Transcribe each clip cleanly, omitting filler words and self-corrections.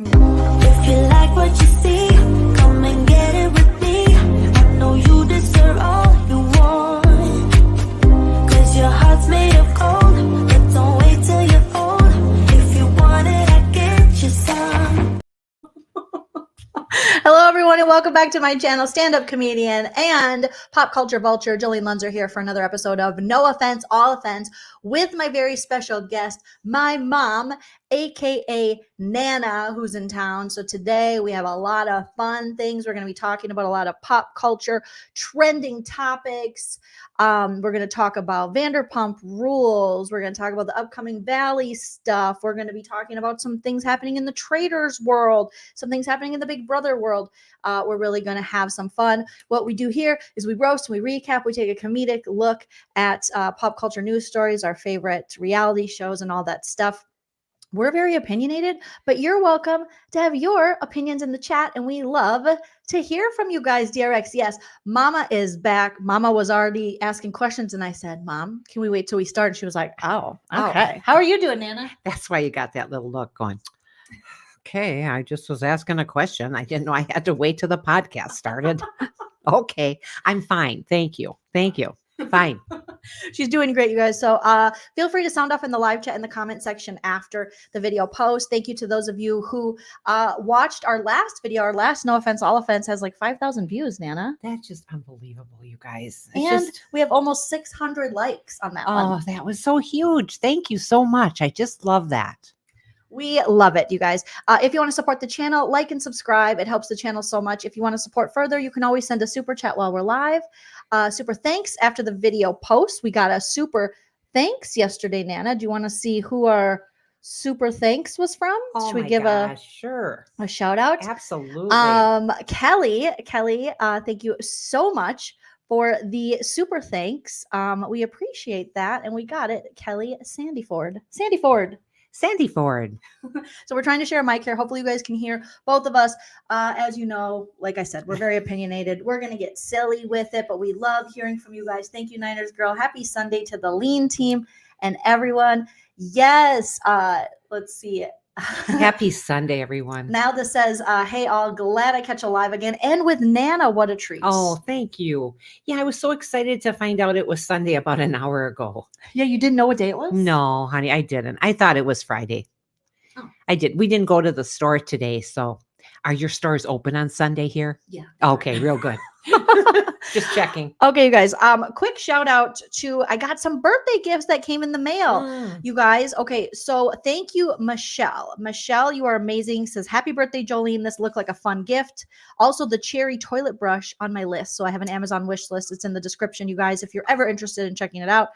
If you like what you see, come and get it with me. I know you deserve all you want, 'cause your heart's made of gold. But don't wait till you're old. If you want it, I get you some. Hello, everyone, and welcome back to my channel, stand-up comedian and Pop Culture Vulture. Joleen Lunzer here for another episode of No Offense, All Offense, with my very special guest, my mom, aka Nana, who's in town. So today we have a lot of fun things. We're going to be talking about a lot of pop culture, trending topics. We're going to talk about Vanderpump Rules. We're going to talk about the upcoming Valley stuff. We're going to be talking about some things happening in the traders world, some things happening in the Big Brother world. We're really going to have some fun. What we do here is we roast, we recap, we take a comedic look at pop culture news stories, our favorite reality shows, and all that stuff. We're very opinionated, but you're welcome to have your opinions in the chat, and we love to hear from you guys, DRX. Yes, Mama is back. Mama was already asking questions, and I said, Mom, can we wait till we start? And she was like, oh, okay. How are you doing, Nana? That's why you got that little look going. Okay, I just was asking a question. I didn't know I had to wait till the podcast started. Okay, I'm fine. Thank you. Thank you. Fine. She's doing great, you guys. So feel free to sound off in the live chat in the comment section after the video post. Thank you to those of you who watched our last video. Our last No Offense, All Offense has like 5,000 views, Nana. That's just unbelievable, you guys. And we have almost 600 likes on that one. Oh, that was so huge. Thank you so much. I just love that. We love it, you guys. If you want to support the channel, like and subscribe. It helps the channel so much. If you want to support further, you can always send a super chat while we're live. Super thanks after the video post. We got a super thanks yesterday, Nana. Do you want to see who our super thanks was from? Oh, should we give a shout out? Absolutely. Kelly, thank you so much for the super thanks. We appreciate that. And we got it. Kelly Sandy Ford. Sandy Ford. So we're trying to share a mic here. Hopefully you guys can hear both of us. As you know, like I said, we're very opinionated. We're going to get silly with it, but we love hearing from you guys. Thank you, Niners Girl. Happy Sunday to the Lean team and everyone. Yes. Let's see. Happy Sunday, everyone. Now this says, hey, all, glad I catch a live again. And with Nana, what a treat. Oh, thank you. Yeah, I was so excited to find out it was Sunday about an hour ago. Yeah, you didn't know what day it was? No, honey, I didn't. I thought it was Friday. Oh. I did. We didn't go to the store today. So are your stores open on Sunday here? Yeah. Okay, real good. Just checking. Okay, you guys. Quick shout out to, I got some birthday gifts that came in the mail. You guys. Okay, so thank you, Michelle. Michelle, you are amazing. Says, happy birthday, Joleen. This looked like a fun gift. Also, the cherry toilet brush on my list. So I have an Amazon wish list. It's in the description, you guys, if you're ever interested in checking it out.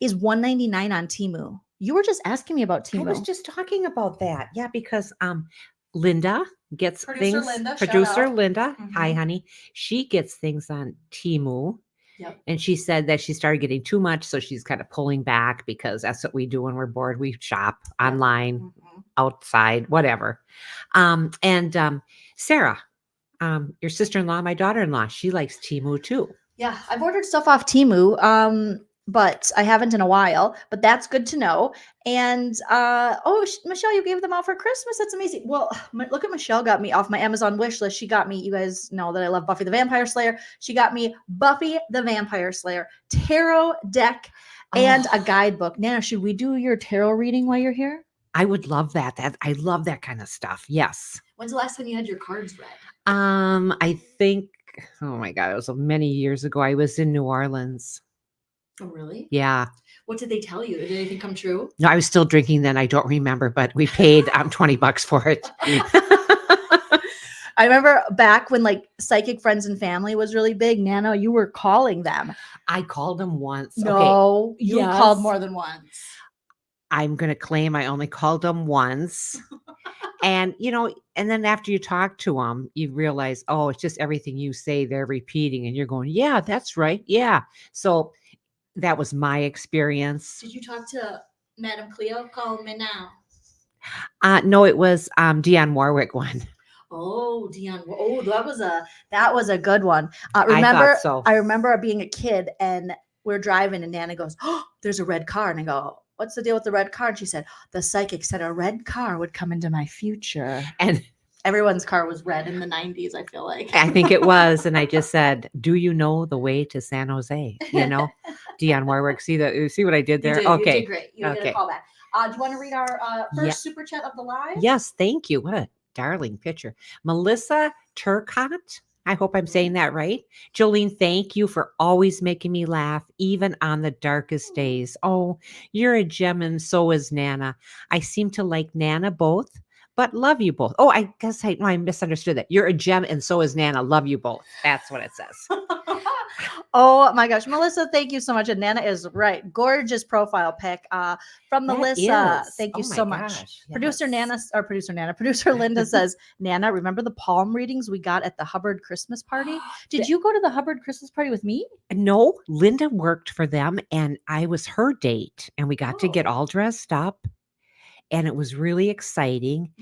Is $1.99 on Temu. You were just asking me about Temu. I was just talking about that. Yeah, because Linda gets Producer things. Linda, Producer Linda. Mhm. Hi, honey. She gets things on Temu. Yep. And she said that she started getting too much. So she's kind of pulling back because that's what we do when we're bored. We shop online, outside, whatever. Sarah, your sister-in-law, my daughter-in-law, she likes Temu too. Yeah, I've ordered stuff off Temu, but I haven't in a while. But that's good to know. And Michelle, you gave them out for Christmas. That's amazing. Well, look at Michelle got me off my Amazon wish list. She got me. You guys know that I love Buffy the Vampire Slayer. She got me Buffy the Vampire Slayer tarot deck and a guidebook. Nana, should we do your tarot reading while you're here? I would love that. I love that kind of stuff. Yes. When's the last time you had your cards read? I think. Oh my God, it was many years ago. I was in New Orleans. Oh, really? Yeah. What did they tell you? Did anything come true? No, I was still drinking then. I don't remember, but we paid $20 for it. I remember back when like Psychic Friends and Family was really big. Nana, you were calling them. I called them once. No, okay. you called more than once. I'm going to claim I only called them once. And, and then after you talk to them, you realize, oh, it's just everything you say, they're repeating. And you're going, yeah, that's right. Yeah. So that was my experience. Did you talk to Madam Cleo? Call me now. No, it was Dionne Warwick one. Oh, Dionne. Oh, that was a good one. Remember, I thought so. I remember being a kid and we're driving and Nana goes, oh, there's a red car. And I go, what's the deal with the red car? And she said, the psychic said a red car would come into my future. And Everyone's car was red in the 90s, I feel like. I think it was. And I just said, do you know the way to San Jose? You know, Dionne Warwick. See what I did there? You Okay. did great. You get Okay. a call back. Do you want to read our first Yeah. super chat of the live? Yes, thank you. What a darling picture. Melissa Turcott. I hope I'm saying that right. Joleen, thank you for always making me laugh, even on the darkest days. Oh, you're a gem, and so is Nana. I seem to like Nana both, but love you both. Oh, I guess I misunderstood that. You're a gem, and so is Nana. Love you both. That's what it says. Oh my gosh, Melissa, thank you so much. And Nana is right. Gorgeous profile pic from That Melissa. is. Thank you Oh my so much. gosh, Producer yes. Producer Linda says, Nana, remember the palm readings we got at the Hubbard Christmas party? Did you go to the Hubbard Christmas party with me? No, Linda worked for them, and I was her date, and we got to get all dressed up, and it was really exciting.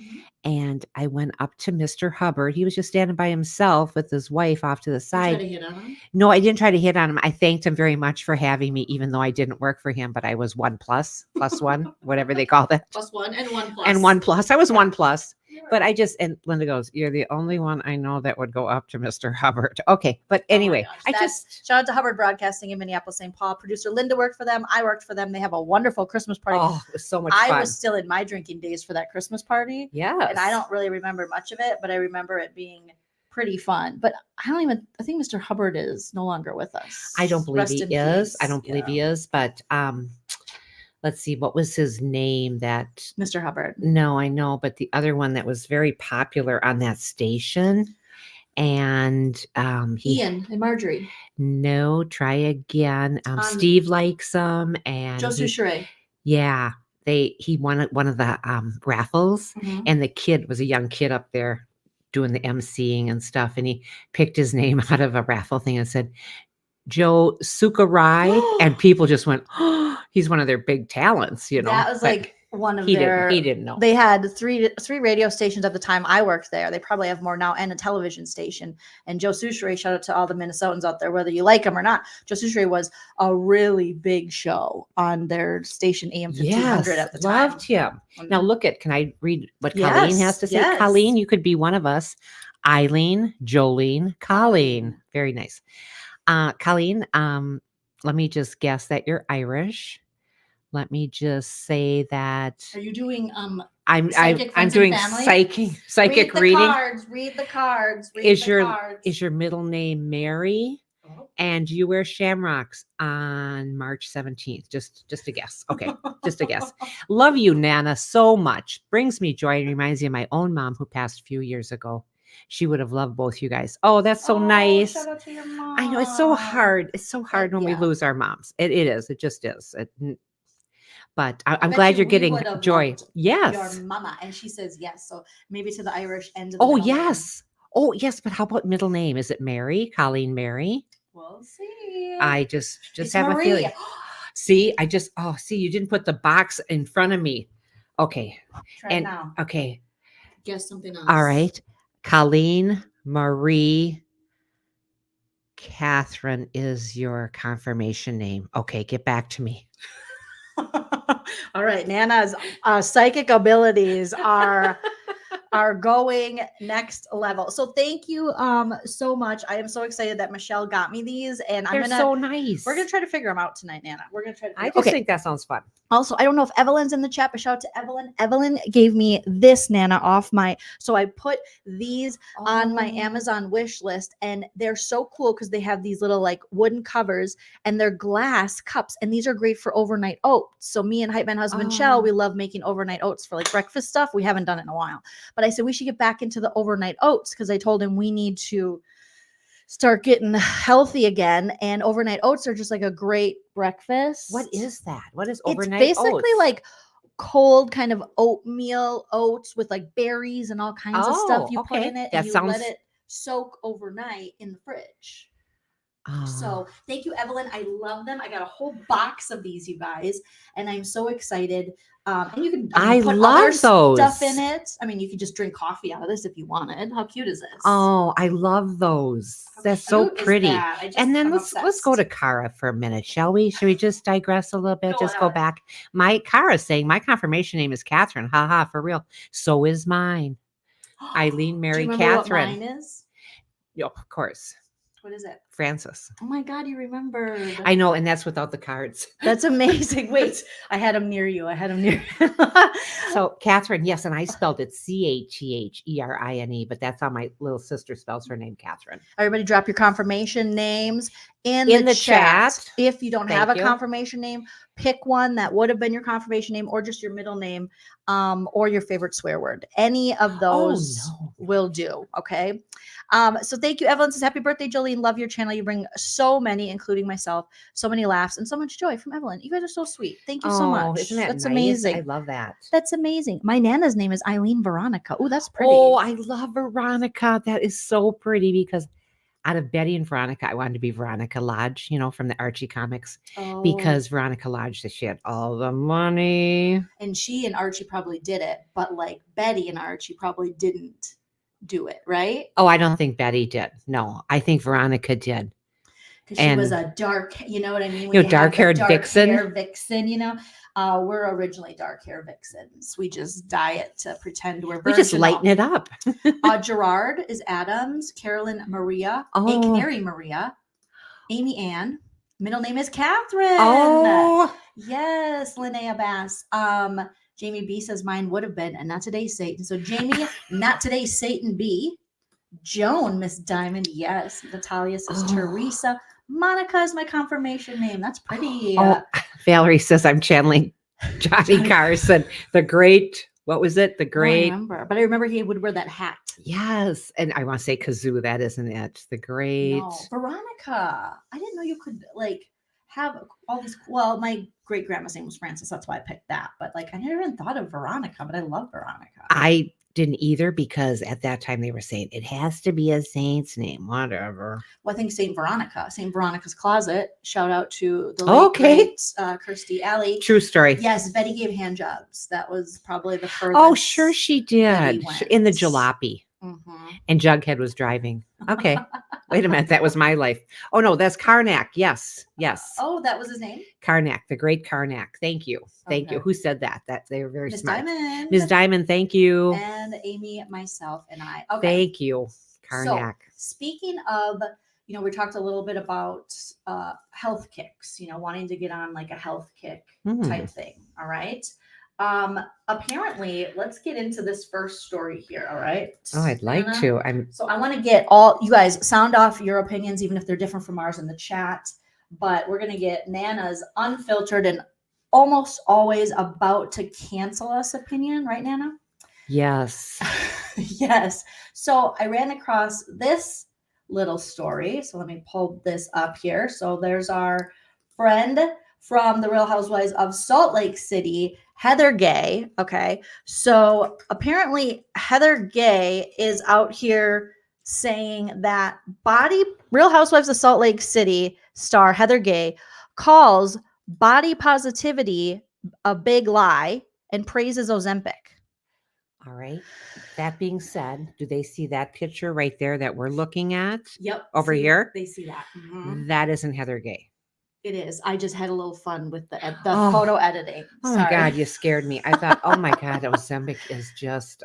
And I went up to Mr. Hubbard. He was just standing by himself with his wife off to the side. to hit on him? No, I didn't try to hit on him. I thanked him very much for having me, even though I didn't work for him, but I was plus one, whatever they call that. Plus one and one plus. And one plus. I was one plus. But I just, and Linda goes, you're the only one I know that would go up to Mr. Hubbard. Okay. But anyway, shout out to Hubbard Broadcasting in Minneapolis, St. Paul. Producer Linda worked for them. I worked for them. They have a wonderful Christmas party. Oh, it was so much I fun. was still in my drinking days for that Christmas party. Yes. And I don't really remember much of it, but I remember it being pretty fun. But I think Mr. Hubbard is no longer with us. I don't believe Rest he in is. peace. I don't believe he is. But let's see, what was his name? That Mr. Hubbard. No, I know, but the other one that was very popular on that station. And Ian and Marjorie. No, try again. Steve likes him, and Joe Souchere. Yeah, he won one of the raffles, and the kid was a young kid up there doing the emceeing and stuff, and he picked his name out of a raffle thing and said Joe Souchere, and people just went, oh, he's one of their big talents, you know. That was like one of he their. He didn't know. They had three radio stations at the time I worked there. They probably have more now, and a television station. And Joe Souchere, shout out to all the Minnesotans out there, whether you like him or not. Joe Souchere was a really big show on their station AM 1500 at the time. Loved him. Now look at. Can I read what Colleen has to say? Yes. Colleen, you could be one of us. Eileen, Joleen, Colleen. Very nice. Colleen, let me just guess that you're Irish. Let me just say that. Are you doing I'm doing psychic reading. Read the cards. Is your middle name Mary? Oh. And you wear shamrocks on March 17th. Just a guess. Okay, just a guess. Love you, Nana, so much. Brings me joy and reminds me of my own mom who passed a few years ago. She would have loved both you guys. Oh, that's so nice. Shout out to your mom. I know it's so hard. It's so hard when we lose our moms. It is. It just is. But I'm glad you're getting joy. Yes. Your mama. And she says yes. So maybe to the Irish end of the Oh, middle name. yes. Oh, yes. But how about middle name? Is it Mary? Colleen Mary? We'll see. I just It's have Marie. a feeling. See, you didn't put the box in front of me. Okay. Try it now. Okay. Guess something else. All right. Colleen Marie Catherine is your confirmation name. Okay, get back to me. All right, Nana's psychic abilities are going next level. So thank you so much. I am so excited that Michelle got me these, and They're so nice. We're gonna try to figure them out tonight, Nana. We're gonna try to. I just think that sounds fun. Also, I don't know if Evelyn's in the chat, but shout out to Evelyn. Evelyn gave me this, Nana, so I put these on my Amazon wish list, and they're so cool because they have these little like wooden covers, and they're glass cups, and these are great for overnight oats. So me and Hype Man husband Shell, we love making overnight oats for like breakfast stuff. We haven't done it in a while, but I said we should get back into the overnight oats because I told him we need to start getting healthy again, and overnight oats are just like a great breakfast. What is that? What is overnight It's basically oats? like cold kind of oatmeal oats with like berries and all kinds of stuff you put in it, and you let it soak overnight in the fridge. So thank you, Evelyn. I love them. I got a whole box of these, you guys, and I'm so excited And you can I put love other stuff those. in it. I mean, you could just drink coffee out of this if you wanted. How cute is this? Oh, I love those. How That's so cute is pretty. that? And then I'm let's go obsessed. to Kara for a minute, shall we? Should we just digress a little bit? Go Just go ahead. back. My Kara's saying my confirmation name is Catherine. Haha, for real. So is mine. Eileen Do married you remember Catherine. what mine is? Yep, of course. What is it? Francis. Oh my God, you remembered. I know, and that's without the cards. That's amazing. Wait, I had them near you. So Catherine, yes, and I spelled it Catherine, but that's how my little sister spells her name, Catherine. Everybody drop your confirmation names in the chat. If you don't have Thank a you. confirmation name, pick one that would have been your confirmation name or just your middle name or your favorite swear word. Any of those will do. Okay. So thank you, Evelyn says, happy birthday, Joleen. Love your channel. You bring so many, including myself, so many laughs and so much joy from Evelyn. You guys are so sweet. Thank you so much. Isn't that That's nice? amazing. I love that. That's amazing. My Nana's name is Eileen Veronica. Oh, that's pretty. Oh, I love Veronica. That is so pretty because out of Betty and Veronica, I wanted to be Veronica Lodge, from the Archie comics, because Veronica Lodge said she had all the money. And she and Archie probably did it, but like Betty and Archie probably didn't do it, right? Oh, I don't think Betty did. No, I think Veronica did. Because she was a dark, you know what I mean? Dark-haired vixen. Hair vixen, we're originally dark hair vixens. We just dye it to pretend we're virginal. We just lighten it up. Gerard is Adams, Carolyn Maria, a Canary Maria, Amy Ann. Middle name is Catherine. Oh, yes, Linnea Bass. Jamie B says mine would have been, and not today, Satan. So Jamie, not today, Satan B. Joan, Miss Diamond, yes. Natalia says Teresa. Monica is my confirmation name. That's pretty. Valerie says I'm channeling Johnny Carson, the great. What was it? The great. I remember, but I remember he would wear that hat. Yes, and I want to say kazoo. That isn't it. The great. No, Veronica. I didn't know you could have all these. Well, my great grandma's name was Frances. That's why I picked that. But I never even thought of Veronica. But I love Veronica. I didn't either because at that time they were saying it has to be a saint's name. Whatever. Well, I think Saint Veronica's Closet. Shout out to the late great Kirstie Alley. True story. Yes, Betty gave hand jobs. That was probably the furthest. Oh, sure she did. In the jalopy. Mm-hmm. And Jughead was driving. Okay. Wait a minute. That was my life. Oh, no, that's Karnak. Yes. Oh, that was his name? Karnak, the great Karnak. Thank you. Thank you. Who said that? They were very smart. Diamond. Ms. Diamond, thank you. And Amy, myself, and I. Okay. Thank you, Karnak. So, speaking of, we talked a little bit about health kicks, wanting to get on a health kick type thing. All right. Apparently, let's get into this first story here. All right. Oh, I'd like to. So I want to get all you guys sound off your opinions, even if they're different from ours in the chat. But we're gonna get Nana's unfiltered and almost always about to cancel us opinion, right, Nana? Yes. Yes. So I ran across this little story. So let me pull this up here. So there's our friend from the Real Housewives of Salt Lake City, Heather Gay. Okay. So apparently Heather Gay is out here saying that Real Housewives of Salt Lake City star Heather Gay calls body positivity a big lie and praises Ozempic. All right. That being said, do they see that picture right there that we're looking at? Yep. Over here? They see that. Mm-hmm. That isn't Heather Gay. It is. I just had a little fun with the photo editing. Oh my God, you scared me. I thought, oh my God, Ozempic is just.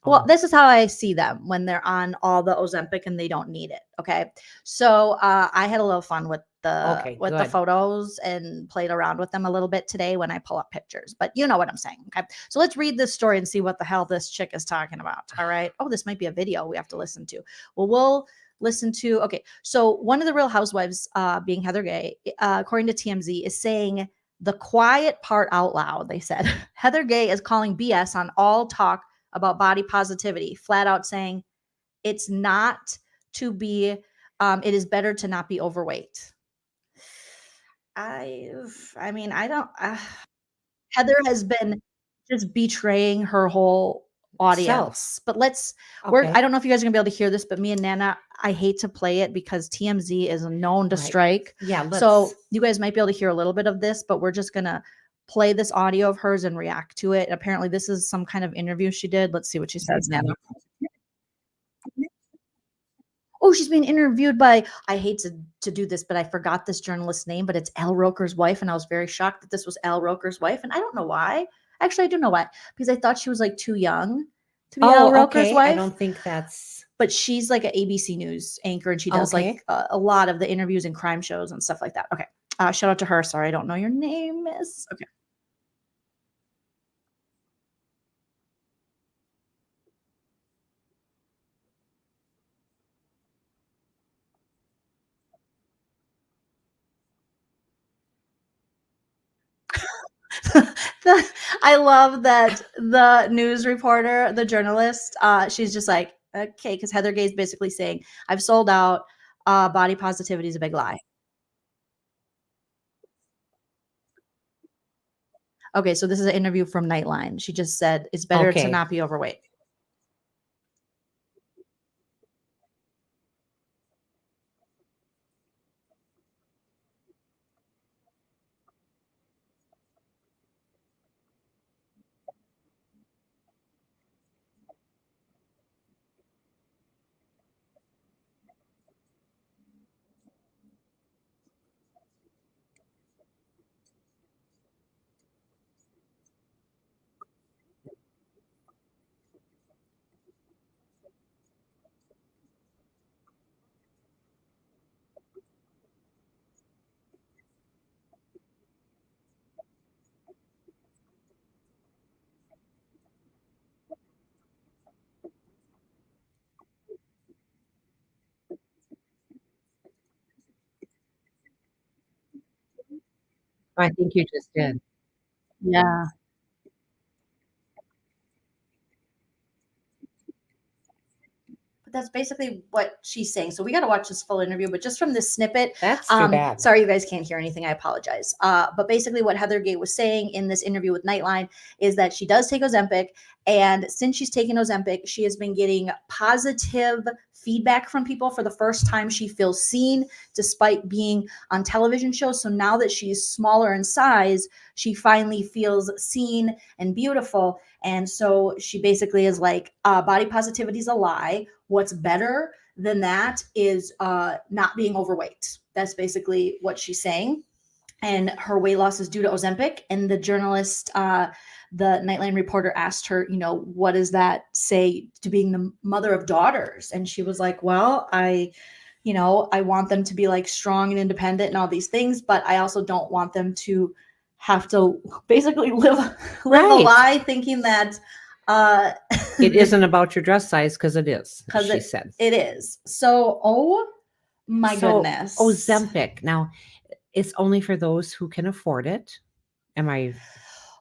Well, this is how I see them when they're on all the Ozempic and they don't need it. Okay, so I had a little fun with the photos and played around with them a little bit today when I pull up pictures. But you know what I'm saying. Okay, so let's read this story and see what the hell this chick is talking about. All right. Oh, this might be a video we have to listen to. Well, we'll listen to. Okay, so one of the Real Housewives, being Heather Gay, according to TMZ, is saying the quiet part out loud. They said Heather Gay is calling BS on all talk about body positivity, flat out saying it's not to be. It is better to not be overweight. I mean, I don't. Heather has been just betraying her whole audience. But I don't know if you guys are gonna be able to hear this, but me and Nana, I hate to play it because TMZ is known to strike. Yeah. So you guys might be able to hear a little bit of this, but we're just gonna play this audio of hers and react to it. Apparently, this is some kind of interview she did. Let's see what she says now. Oh, she's being interviewed by, I hate to do this, but I forgot this journalist's name, but it's Al Roker's wife. And I was very shocked that this was Al Roker's wife. And I don't know why. Actually, I do know why. Because I thought she was like too young to be Al Roker's okay. wife. I don't think that's. But she's like an ABC News anchor, and she does Okay. like a lot of the interviews and crime shows and stuff like that. Okay. Shout out to her. Sorry, I don't know your name, miss. Okay. I love that the news reporter, the journalist, she's just like, okay, because Heather Gay's basically saying, I've sold out. Body positivity is a big lie. Okay, so this is an interview from Nightline. She just said it's better to not be overweight. I think you just did. Yeah. But that's basically what she's saying. So we got to watch this full interview, but just from this snippet, That's too bad. Sorry, you guys can't hear anything. I apologize. But basically, what Heather Gay was saying in this interview with Nightline is that she does take Ozempic, and since she's taken Ozempic, she has been getting positive feedback from people. For the first time, she feels seen despite being on television shows. So now that she's smaller in size, she finally feels seen and beautiful. And so she basically is like, body positivity is a lie. What's better than that is not being overweight. That's basically what she's saying. And her weight loss is due to Ozempic. And the journalist, the Nightline reporter, asked her, what does that say to being the mother of daughters? And she was like, well, I want them to be like strong and independent and all these things, but I also don't want them to have to basically live a lie thinking that it isn't about your dress size, because it is, as she said. It is. So, my goodness. Ozempic. Now, it's only for those who can afford it. Am I?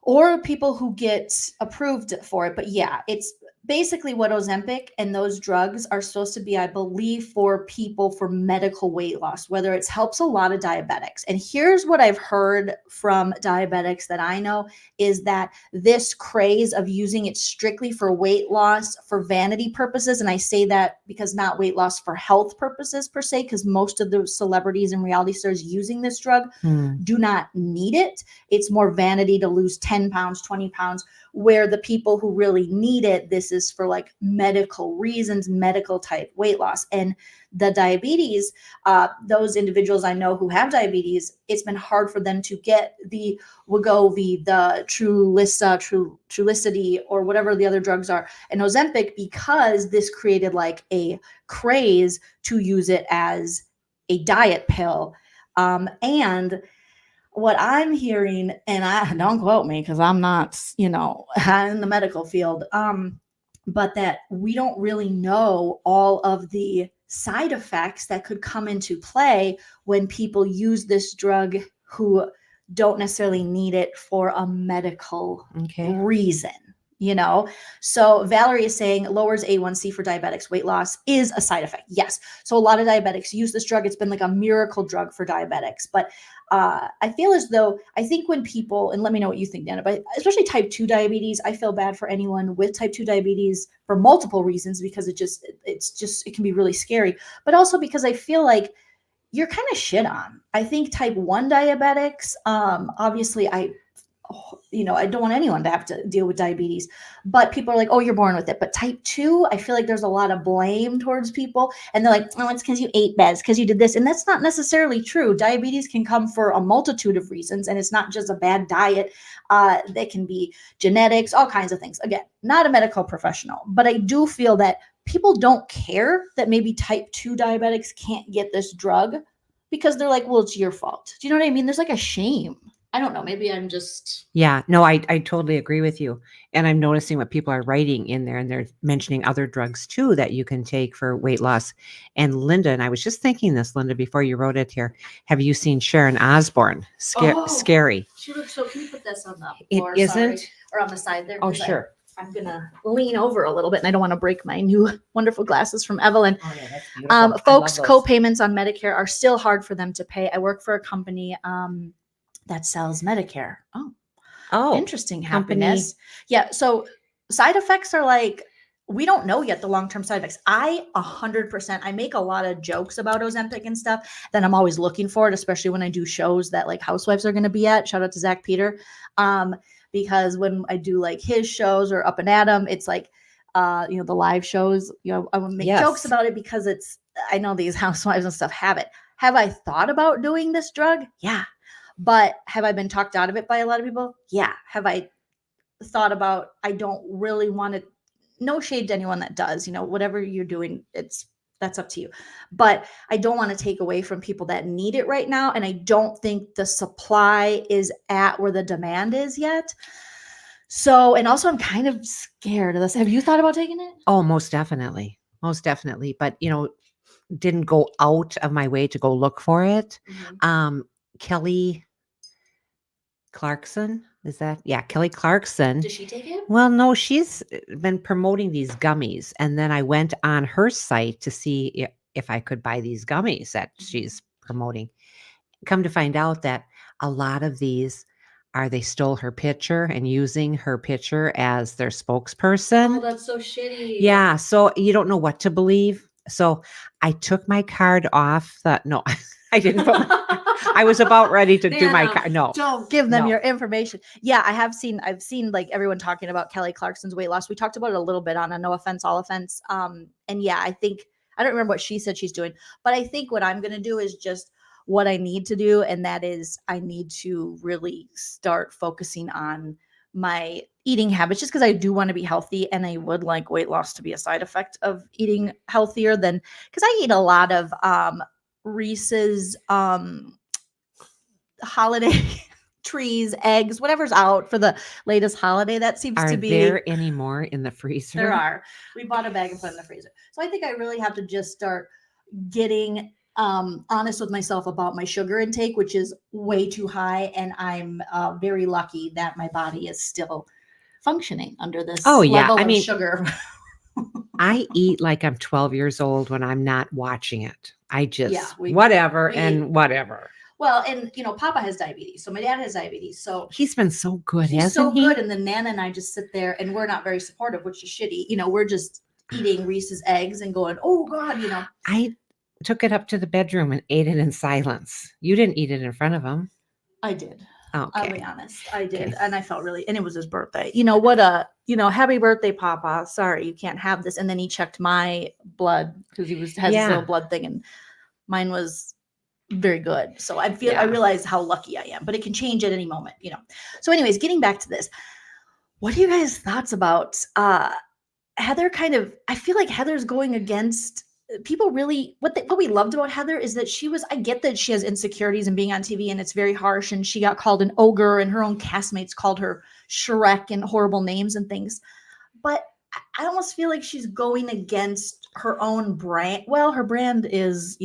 Or people who get approved for it. But yeah, it's basically what Ozempic and those drugs are supposed to be, I believe, for people for medical weight loss, whether it helps a lot of diabetics. And here's what I've heard from diabetics that I know is that this craze of using it strictly for weight loss for vanity purposes, and I say that because not weight loss for health purposes per se, because most of the celebrities and reality stars using this drug do not need it. It's more vanity to lose 10 pounds, 20 pounds, where the people who really need it, this is for like medical reasons, medical type weight loss. And the diabetes, those individuals I know who have diabetes, it's been hard for them to get the Wegovy, the Trulicity, or whatever the other drugs are, and Ozempic, because this created like a craze to use it as a diet pill. And what I'm hearing, and I don't quote me because I'm not, in the medical field, but that we don't really know all of the side effects that could come into play when people use this drug who don't necessarily need it for a medical reason. So Valerie is saying lowers A1C for diabetics. Weight loss is a side effect. Yes. So a lot of diabetics use this drug. It's been like a miracle drug for diabetics. But I feel as though, I think when people, and let me know what you think, Dana, but especially type 2 diabetes, I feel bad for anyone with type 2 diabetes for multiple reasons, because it can be really scary. But also because I feel like you're kind of shit on. I think type 1 diabetics, obviously I I don't want anyone to have to deal with diabetes, but people are like, oh, you're born with it. But type 2, I feel like there's a lot of blame towards people. And they're like, oh, it's because you ate bad, it's because you did this. And that's not necessarily true. Diabetes can come for a multitude of reasons. And it's not just a bad diet. They can be genetics, all kinds of things. Again, not a medical professional, but I do feel that people don't care that maybe type 2 diabetics can't get this drug because they're like, well, it's your fault. Do you know what I mean? There's like a shame. I don't know. Maybe I'm just. Yeah, no, I totally agree with you. And I'm noticing what people are writing in there, and they're mentioning other drugs too that you can take for weight loss. And Linda, and I was just thinking this, Linda, before you wrote it here. Have you seen Sharon Osbourne? Scary. She looks so. Can you put this on the It floor? isn't? Sorry. Or on the side there? Oh, 'Cause sure. I'm going to lean over a little bit, and I don't want to break my new wonderful glasses from Evelyn. Oh, yeah, that's beautiful. I love Folks, those. co-payments on Medicare are still hard for them to pay. I work for a company that sells Medicare. Oh, Interesting. company. Happiness. Yeah. So side effects are like, we don't know yet the long-term side effects. I 100%, I make a lot of jokes about Ozempic and stuff that I'm always looking for it, especially when I do shows that like Housewives are going to be at. Shout out to Zach Peter. Because when I do like his shows or Up and Adam, it's like, the live shows, I would make jokes about it because I know these housewives and stuff have it. Have I thought about doing this drug? Yeah. But have I been talked out of it by a lot of people? Yeah. Have I thought about, I don't really want to, no shade to anyone that does, whatever you're doing, that's up to you. But I don't want to take away from people that need it right now. And I don't think the supply is at where the demand is yet. So, and also I'm kind of scared of this. Have you thought about taking it? Oh, most definitely. Most definitely. But, didn't go out of my way to go look for it. Mm-hmm. Kelly Clarkson, is that? Yeah, Kelly Clarkson. Does she take it? Well, no, she's been promoting these gummies. And then I went on her site to see if I could buy these gummies that she's promoting. Come to find out that a lot of these they stole her picture and using her picture as their spokesperson. Oh, that's so shitty. Yeah. So you don't know what to believe. So I took my card off. No, I didn't. I was about ready to do my card. No, don't give them your information. Yeah, I've seen like everyone talking about Kelly Clarkson's weight loss. We talked about it a little bit on a No Offense, All Offense. And yeah, I don't remember what she said she's doing, but I think what I'm going to do is just what I need to do. And that is I need to really start focusing on my eating habits just because I do want to be healthy and I would like weight loss to be a side effect of eating healthier than, because I eat a lot of Reese's holiday trees, eggs, whatever's out for the latest holiday. That seems to be. Are there any more in the freezer? There are. We bought a bag and put it in the freezer. So I think I really have to just start getting honest with myself about my sugar intake, which is way too high. And I'm very lucky that my body is still functioning under this level of sugar. I eat like I'm 12 years old when I'm not watching it. I just whatever. Well, and Papa has diabetes, so my dad has diabetes. So he's been so good, he's so good. And then Nana and I just sit there, and we're not very supportive, which is shitty. We're just eating Reese's eggs and going, "Oh God," I took it up to the bedroom and ate it in silence. You didn't eat it in front of him. I did. Okay. I'll be honest. I did. Okay. And I felt and it was his birthday. Happy birthday, Papa. Sorry, you can't have this. And then he checked my blood because he has his little blood thing, and mine was very good. So I realize how lucky I am, but it can change at any moment, So anyways, getting back to this, what are you guys' thoughts about Heather? I feel like Heather's going against people. Really, what we loved about Heather is that I get that she has insecurities and being on TV and it's very harsh, and she got called an ogre and her own castmates called her Shrek and horrible names and things. But I almost feel like she's going against her own brand. Well, her brand is,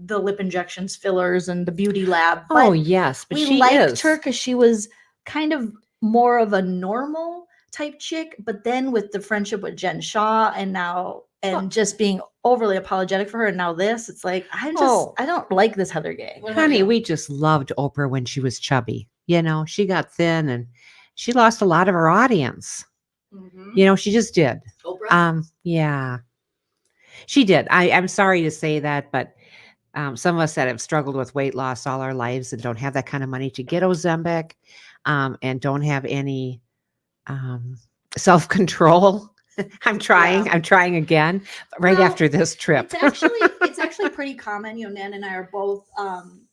the lip injections, fillers, and the beauty lab. But yes, but we liked her because she was kind of more of a normal type chick. But then with the friendship with Jen Shaw and just being overly apologetic for her, and now this, it's like I don't like this Heather Gay. Honey, we just loved Oprah when she was chubby. She got thin and she lost a lot of her audience. Mm-hmm. She just did. Oprah? Yeah, she did. I'm sorry to say that, but some of us that have struggled with weight loss all our lives and don't have that kind of money to get Ozempic, and don't have any self-control. I'm trying. Yeah. I'm trying again right Well, after this trip. it's actually pretty common. Nan and I are both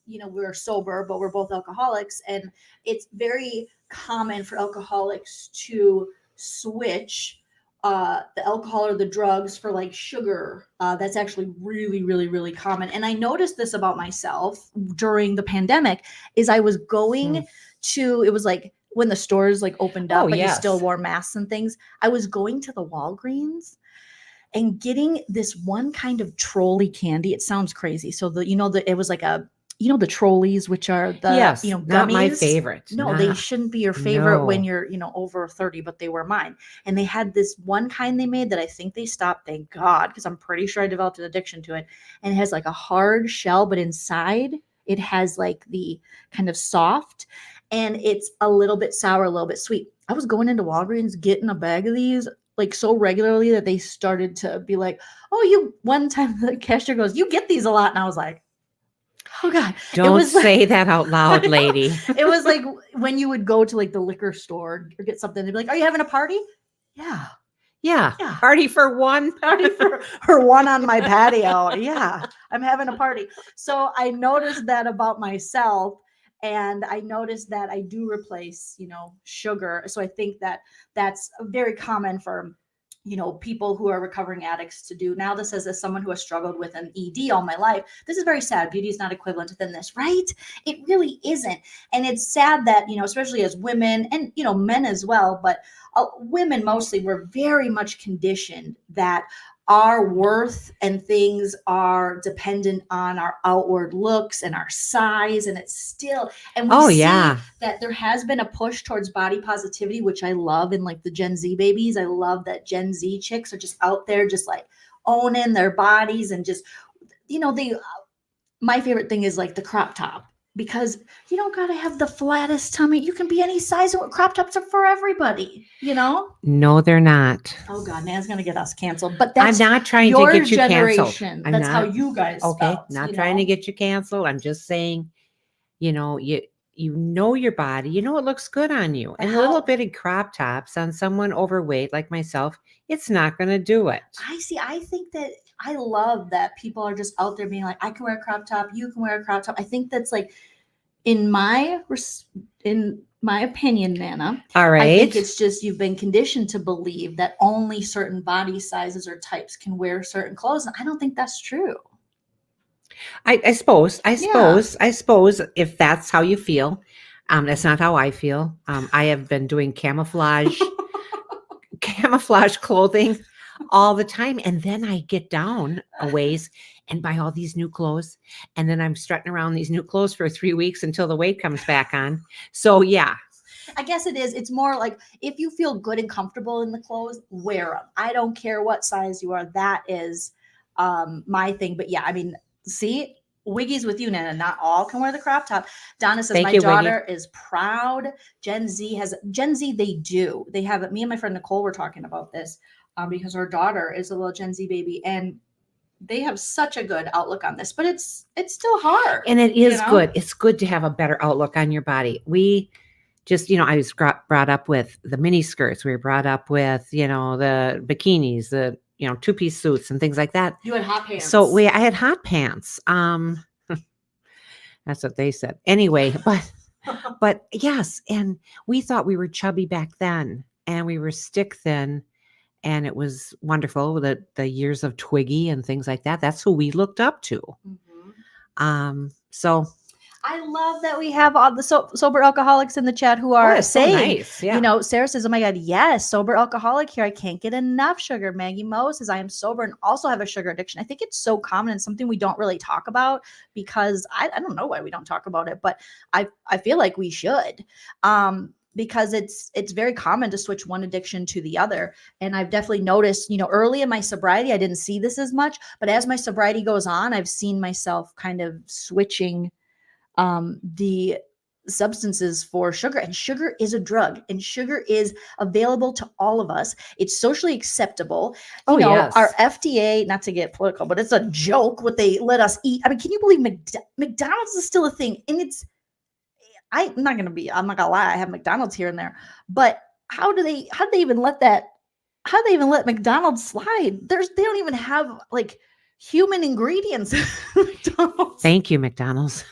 we're sober, but we're both alcoholics, and it's very common for alcoholics to switch the alcohol or the drugs for like sugar. That's actually really, really, really common. And I noticed this about myself during the pandemic is I was going to, it was like when the stores like opened up, Oh, but you yes. still wore masks and things. I was going to the Walgreens and getting this one kind of trolley candy. It sounds crazy. So it was like the trolleys, which are the Yes, gummies. not my favorite. No, they Not- shouldn't be your favorite when no. you're over 30, but they were mine. And they had this one kind they made that I think they stopped, thank God, because I'm pretty sure I developed an addiction to it. And it has like a hard shell, but inside it has like the kind of soft, and it's a little bit sour, a little bit sweet. I was going into Walgreens getting a bag of these like so regularly that they started to be like, oh, one time the cashier goes, you get these a lot. And I was like, oh God. Don't was like- say that out loud, lady. It was like when you would go to like the liquor store or get something, they'd be like, are you having a party? Yeah. Yeah. Yeah. Party for one. Party for one on my patio. Yeah. I'm having a party. So I noticed that about myself. And I noticed that I do replace, sugar. So I think that that's very common for, people who are recovering addicts to do. Now, this is as someone who has struggled with an ED all my life. This is very sad. Beauty is not equivalent to thinness, right? It really isn't. And it's sad that, especially as women and, men as well, but women mostly were very much conditioned that our worth and things are dependent on our outward looks and our size, and it's still, and we see that there has been a push towards body positivity, which I love. In like the Gen Z babies, I love that Gen Z chicks are just out there just like owning their bodies and just, my favorite thing is like the crop top, because you don't got to have the flattest tummy. You can be any size, and crop tops are for everybody, No, they're not. Oh God, Nan's gonna get us canceled. But that's I'm not trying your to get you canceled. generation. I'm That's how not- you guys Okay, felt, not trying to get you canceled. I'm just saying, you know your body, it looks good on you. And How- little bitty crop tops on someone overweight like myself, it's not going to do it. I think that I love that people are just out there being like, I can wear a crop top, you can wear a crop top. I think that's like, in my opinion, Nana. All right. I think it's just you've been conditioned to believe that only certain body sizes or types can wear certain clothes. And I don't think that's true. I suppose if that's how you feel, that's not how I feel. I have been doing camouflage clothing all the time, and then I get down a ways and buy all these new clothes, and then I'm strutting around these new clothes for 3 weeks until the weight comes back on. So yeah, I guess it is. It's more like if you feel good and comfortable in the clothes, wear them. I don't care what size you are. That is my thing. But yeah, I mean, see, Wiggy's with you, Nana. Not all can wear the crop top. Donna says, my daughter is proud. Gen Z, they do. They have it. Me and my friend Nicole were talking about this because her daughter is a little Gen Z baby, and they have such a good outlook on this, but it's still hard. And it is good. It's good to have a better outlook on your body. We just, I was brought up with the mini skirts. We were brought up with, the bikinis, the, 2-piece suits and things like that. You had hot pants. So I had hot pants. That's what they said. Anyway, but yes. And we thought we were chubby back then, and we were stick thin, and it was wonderful. The years of Twiggy and things like that. That's who we looked up to. Mm-hmm. So I love that we have all the sober alcoholics in the chat who are saying, so nice. Yeah. Sarah says, oh my God, yes, sober alcoholic here. I can't get enough sugar. Maggie Mo says, I am sober and also have a sugar addiction. I think it's so common and something we don't really talk about because I don't know why we don't talk about it, but I feel like we should. Because it's very common to switch one addiction to the other. And I've definitely noticed, early in my sobriety, I didn't see this as much, but as my sobriety goes on, I've seen myself kind of switching the substances for sugar. And sugar is a drug, and sugar is available to all of us. It's socially acceptable. Yes. Our FDA, not to get political, but it's a joke what they let us eat. I mean, can you believe McDonald's is still a thing? And I'm not gonna lie, I have McDonald's here and there, but how do they even let McDonald's slide? They don't even have like human ingredients at McDonald's. Thank you, McDonald's.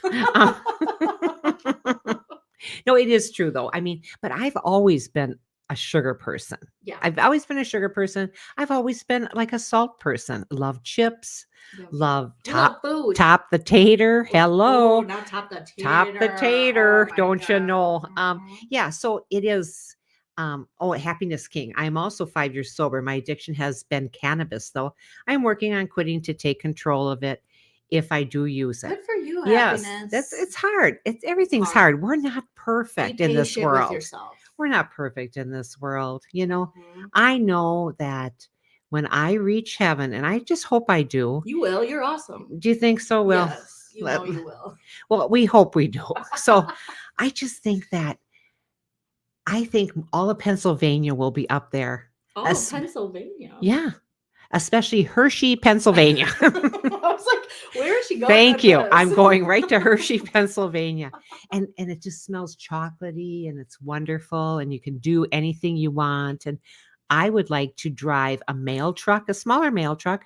No, it is true though. I mean, but I've always been a sugar person. Yeah. I've always been a sugar person. I've always been like a salt person. Love chips. Love food. top the tater. Hello. Oh, not top the tater. Top the tater. Oh my Don't you God. know? Mhm. Yeah, so it is happiness king. I'm also 5 years sober. My addiction has been cannabis, though. I'm working on quitting to take control of it if I do use it. Good for you, Yes, happiness. it's hard. Everything's hard. We're not perfect Be in this patient with world. yourself. We're not perfect in this world. You know, Mhm. I know that when I reach heaven, and I just hope I do. You will. You're awesome. Do you think so? Well, Yes, you know you will. well, we hope we do. So I just think that I think all of Pennsylvania will be up there. Oh, Es- Pennsylvania. Yeah, especially Hershey, Pennsylvania. I was like, where is she going? Thank with you. this? I'm going right to Hershey, Pennsylvania. And it just smells chocolatey and it's wonderful and you can do anything you want. And I would like to drive a mail truck, a smaller mail truck,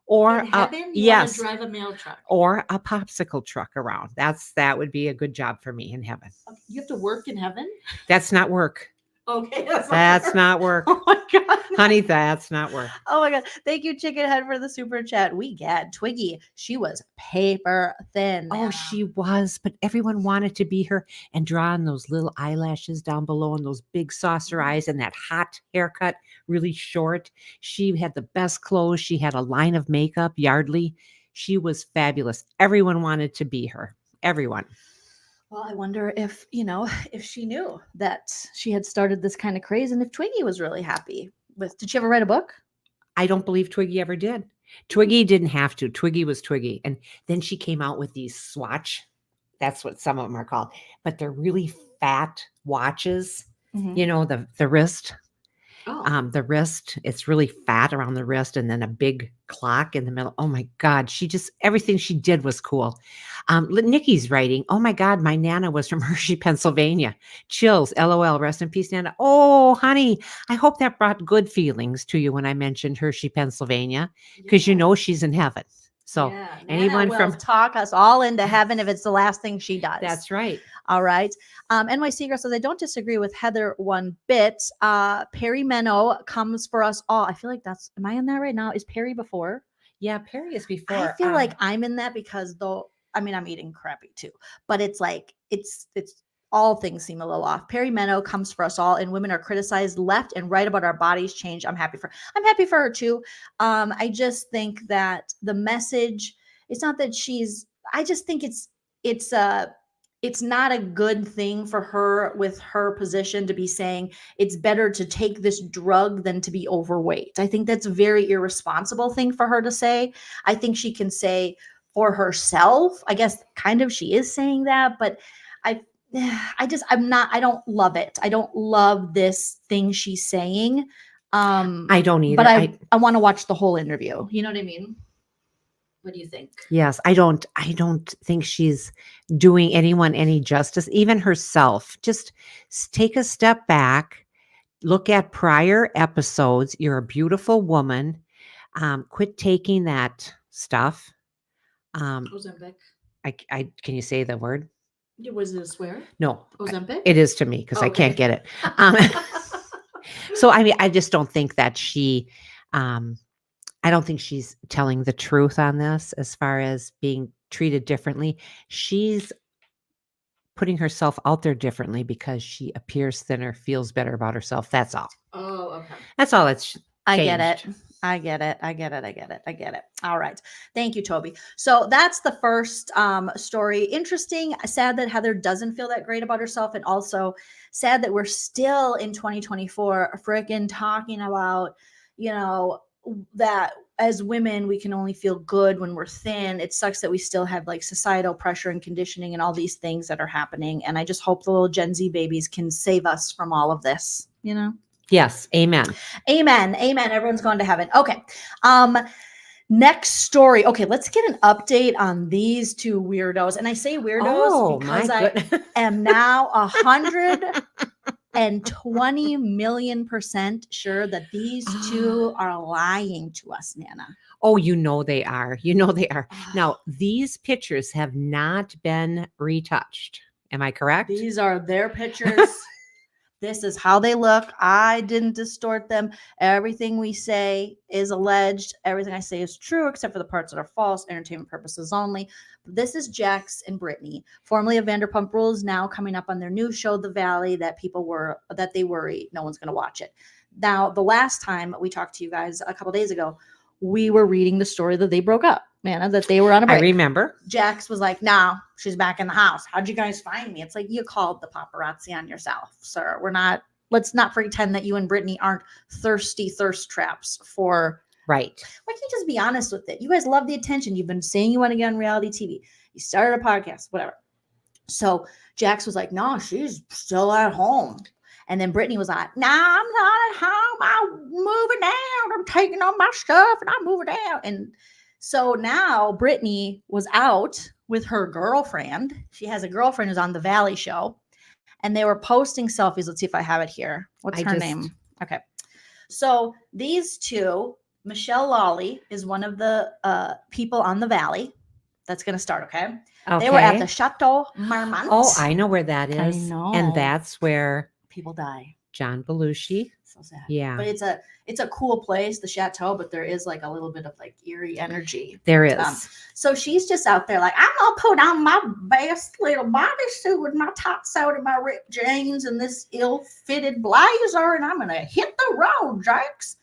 or In heaven, you yes, want to drive a mail truck. or a popsicle truck around. That would be a good job for me in heaven. Okay, you have to work in heaven? That's not work. Okay, That's not work. Oh my God. Honey, that's not work. Oh my God. Thank you, Chicken Head, for the super chat. We get Twiggy. She was paper thin. Oh, she was, but everyone wanted to be her and draw on those little eyelashes down below and those big saucer eyes and that hot haircut, really short. She had the best clothes. She had a line of makeup, Yardley. She was fabulous. Everyone wanted to be her. Everyone. Well, I wonder if, if she knew that she had started this kind of craze and if Twiggy was really happy with, did she ever write a book? I don't believe Twiggy ever did. Twiggy didn't have to. Twiggy was Twiggy. And then she came out with these Swatch. That's what some of them are called. But they're really fat watches. Mhm. You know, the wrist. Oh. The wrist, it's really fat around the wrist and then a big clock in the middle. Oh my God. Everything she did was cool. Nikki's writing, oh my God, my Nana was from Hershey, Pennsylvania. Chills, LOL, rest in peace, Nana. Oh, honey, I hope that brought good feelings to you when I mentioned Hershey, Pennsylvania, because you know she's in heaven. So anyone Nana will talk us all into heaven if it's the last thing she does. That's right. All right. NYC Girl says, I don't disagree with Heather one bit. Perry Meno comes for us all. I feel like am I in that right now? Is Perry before? Yeah, Perry is before. I feel like I'm in that because I'm eating crappy too, but it's like, it's all things seem a little off. Perry Meno comes for us all, and women are criticized left and right about our bodies change. I'm happy for her too. I just think that the message, it's not that I just think it's not a good thing for her with her position to be saying it's better to take this drug than to be overweight. I think that's a very irresponsible thing for her to say. I think she can say for herself, I guess kind of she is saying that, but I don't love it. I don't love this thing she's saying. I don't either. But I want to watch the whole interview. You know what I mean? What do you think? Yes, I don't think she's doing anyone any justice, even herself. Just take a step back, look at prior episodes. You're a beautiful woman. Quit taking that stuff. Ozempic. Can you say the word? Was it a swear? No. Ozempic? It is to me because I can't get it. So I just don't think that she I don't think she's telling the truth on this as far as being treated differently. She's putting herself out there differently because she appears thinner, feels better about herself. That's all. Oh, okay. That's all it's changed. I get it. All right. Thank you, Toby. So that's the first story. Interesting. Sad that Heather doesn't feel that great about herself, and also sad that we're still in 2024 freaking talking about, that as women, we can only feel good when we're thin. It sucks that we still have like societal pressure and conditioning and all these things that are happening. And I just hope the little Gen Z babies can save us from all of this, Yes. Amen. Amen. Everyone's going to heaven. Okay. Next story. Okay, let's get an update on these two weirdos. And I say weirdos Oh because my I goodness. am now 120,000,000% sure that these two are lying to us, Nana. Oh, you know they are. You know they are. Now, these pictures have not been retouched. Am I correct? These are their pictures. This is how they look. I didn't distort them. Everything we say is alleged. Everything I say is true, except for the parts that are false, entertainment purposes only. This is Jax and Brittany, formerly of Vanderpump Rules, now coming up on their new show, The Valley, that they worry no one's going to watch it. Now, the last time we talked to you guys a couple days ago, we were reading the story that they broke up, man, that they were on a break. I remember. Jax was like, "No, she's back in the house. How'd you guys find me?" It's like, you called the paparazzi on yourself, sir. Let's not pretend that you and Brittany aren't thirsty thirst traps for. Right. Why can't you just be honest with it? You guys love the attention. You've been saying you want to get on reality TV. You started a podcast, whatever. So Jax was like, "No, she's still at home." And then Brittany was like, "Nah, I'm not at home. I'm moving out. I'm taking all my stuff and I'm moving out." And so now Brittany was out with her girlfriend. She has a girlfriend who's on the Valley show. And they were posting selfies. Let's see if I have it here. What's her name? Okay. So these two, Michelle Lawley is one of the people on the Valley. That's going to start, okay? They were at the Chateau Marmont. Oh, I know where that is. I know. And that's where people die. John Belushi. So sad. Yeah. But it's a cool place, the chateau, but there is like a little bit of like eerie energy. There is. So she's just out there like, "I'm gonna put on my best little bodysuit with my tops out and my ripped jeans and this ill-fitted blazer, and I'm gonna hit the road, Jax."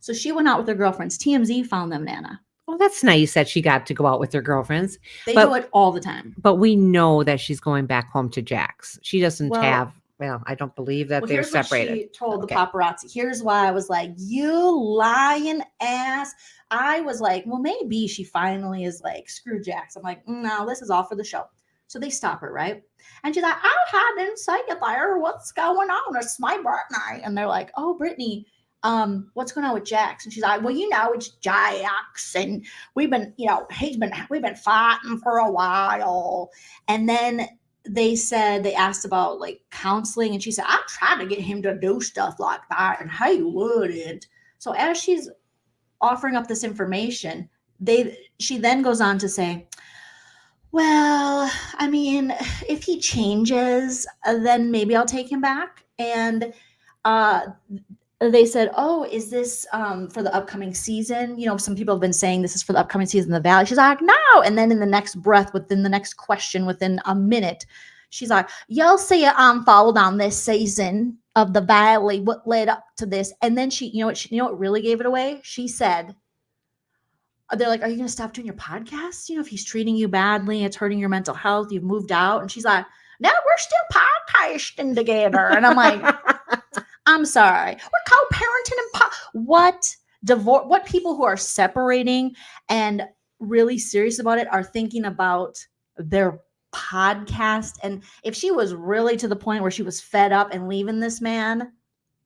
So she went out with her girlfriends. TMZ found them, Nana. Well, that's nice that she got to go out with her girlfriends. They do it all the time. But we know that she's going back home to Jax. She doesn't have. Well, I don't believe that they're separated. She told the paparazzi. Here's why I was like, "You lying ass." I was like, well, maybe she finally is like, "Screw Jax." I'm like, "No, this is all for the show." So they stop her, right? And she's like, "I didn't say it there. What's going on? It's my birthday." And they're like, "Oh, Brittany, what's going on with Jax?" And she's like, "Well, it's Jax, and we've been fighting for a while." And then they asked about like counseling, and she said, "I tried to get him to do stuff like that, and he wouldn't." So as she's offering up this information, she then goes on to say, "Well, I mean, if he changes, then maybe I'll take him back." And they said, "Oh, is this for the upcoming season?" Some people have been saying this is for the upcoming season of The Valley. She's like, "No." And then in the next breath, within the next question, within a minute, she's like, "You'll see it unfold on this season of The Valley, what led up to this." And then what really gave it away? She said, they're like, "Are you going to stop doing your podcast? If he's treating you badly, it's hurting your mental health, you've moved out." And she's like, "No, we're still podcasting together." And I'm like, I'm sorry. We're co-parenting and what people who are separating and really serious about it are thinking about their podcast. And if she was really to the point where she was fed up and leaving this man,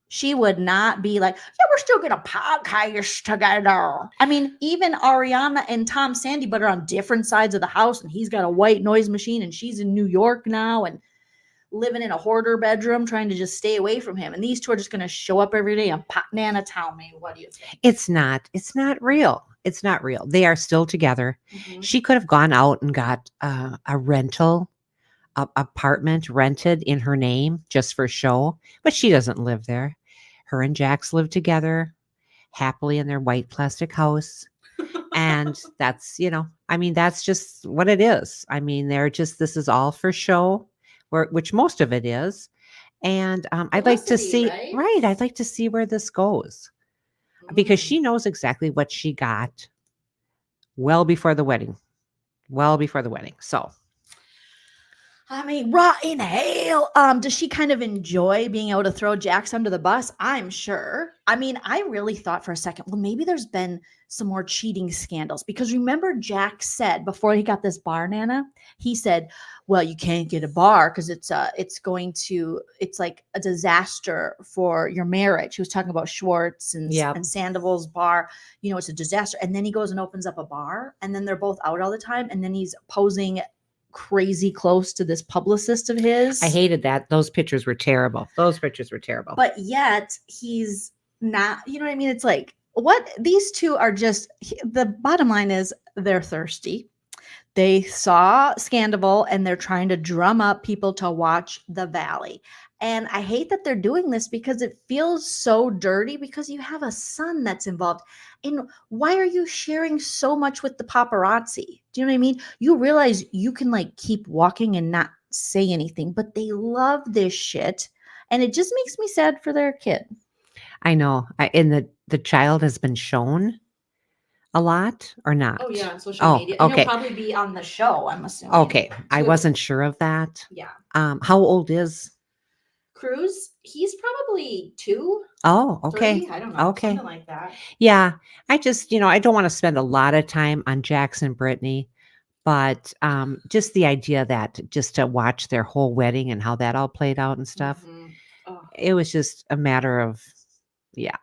she would not be like, "Yeah, we're still gonna podcast together." I mean, even Ariana and Tom Sandy, but are on different sides of the house, and he's got a white noise machine, and she's in New York now and living in a hoarder bedroom trying to just stay away from him. And these two are just going to show up every day and pop. Nana, tell me, what do you think? It's not real. It's not real. They are still together. Mm-hmm. She could have gone out and got a rental apartment rented in her name just for show, but she doesn't live there. Her and Jax live together happily in their white plastic house. And that's, that's just what it is. I mean, this is all for show. Which most of it is. And I'd like to see, right? I'd like to see where this goes, because she knows exactly what she got well before the wedding. So I mean, rotten hell. Does she kind of enjoy being able to throw Jax under the bus? I'm sure. I mean, I really thought for a second, well, maybe there's been some more cheating scandals because remember Jax said before he got this bar, Nana, he said, "Well, you can't get a bar because it's like a disaster for your marriage." He was talking about Schwartz Yep. and Sandoval's bar. You know, it's a disaster. And then he goes and opens up a bar, and then they're both out all the time, and then he's posing crazy close to this publicist of his. I hated that. Those pictures were terrible. Those pictures were terrible. But yet he's not, you know what I mean? It's like, what these two are just, the bottom line is they're thirsty. They saw Scandal and they're trying to drum up people to watch The Valley. And I hate that they're doing this because it feels so dirty because you have a son that's involved. And why are you sharing so much with the paparazzi? Do you know what I mean? You realize you can like keep walking and not say anything, but they love this shit. And it just makes me sad for their kid. I know. And the child has been shown a lot or not? Oh, yeah, on social media. And Okay. he'll probably be on the show, I'm assuming. Okay. I wasn't sure of that. Yeah. How old is Cruz? He's probably 2. Oh, okay. 3? I don't know. Okay. Something like that. Yeah. I just, I don't want to spend a lot of time on Jax and Brittany, but just the idea that just to watch their whole wedding and how that all played out and stuff, Oh. it was just a matter of, yeah.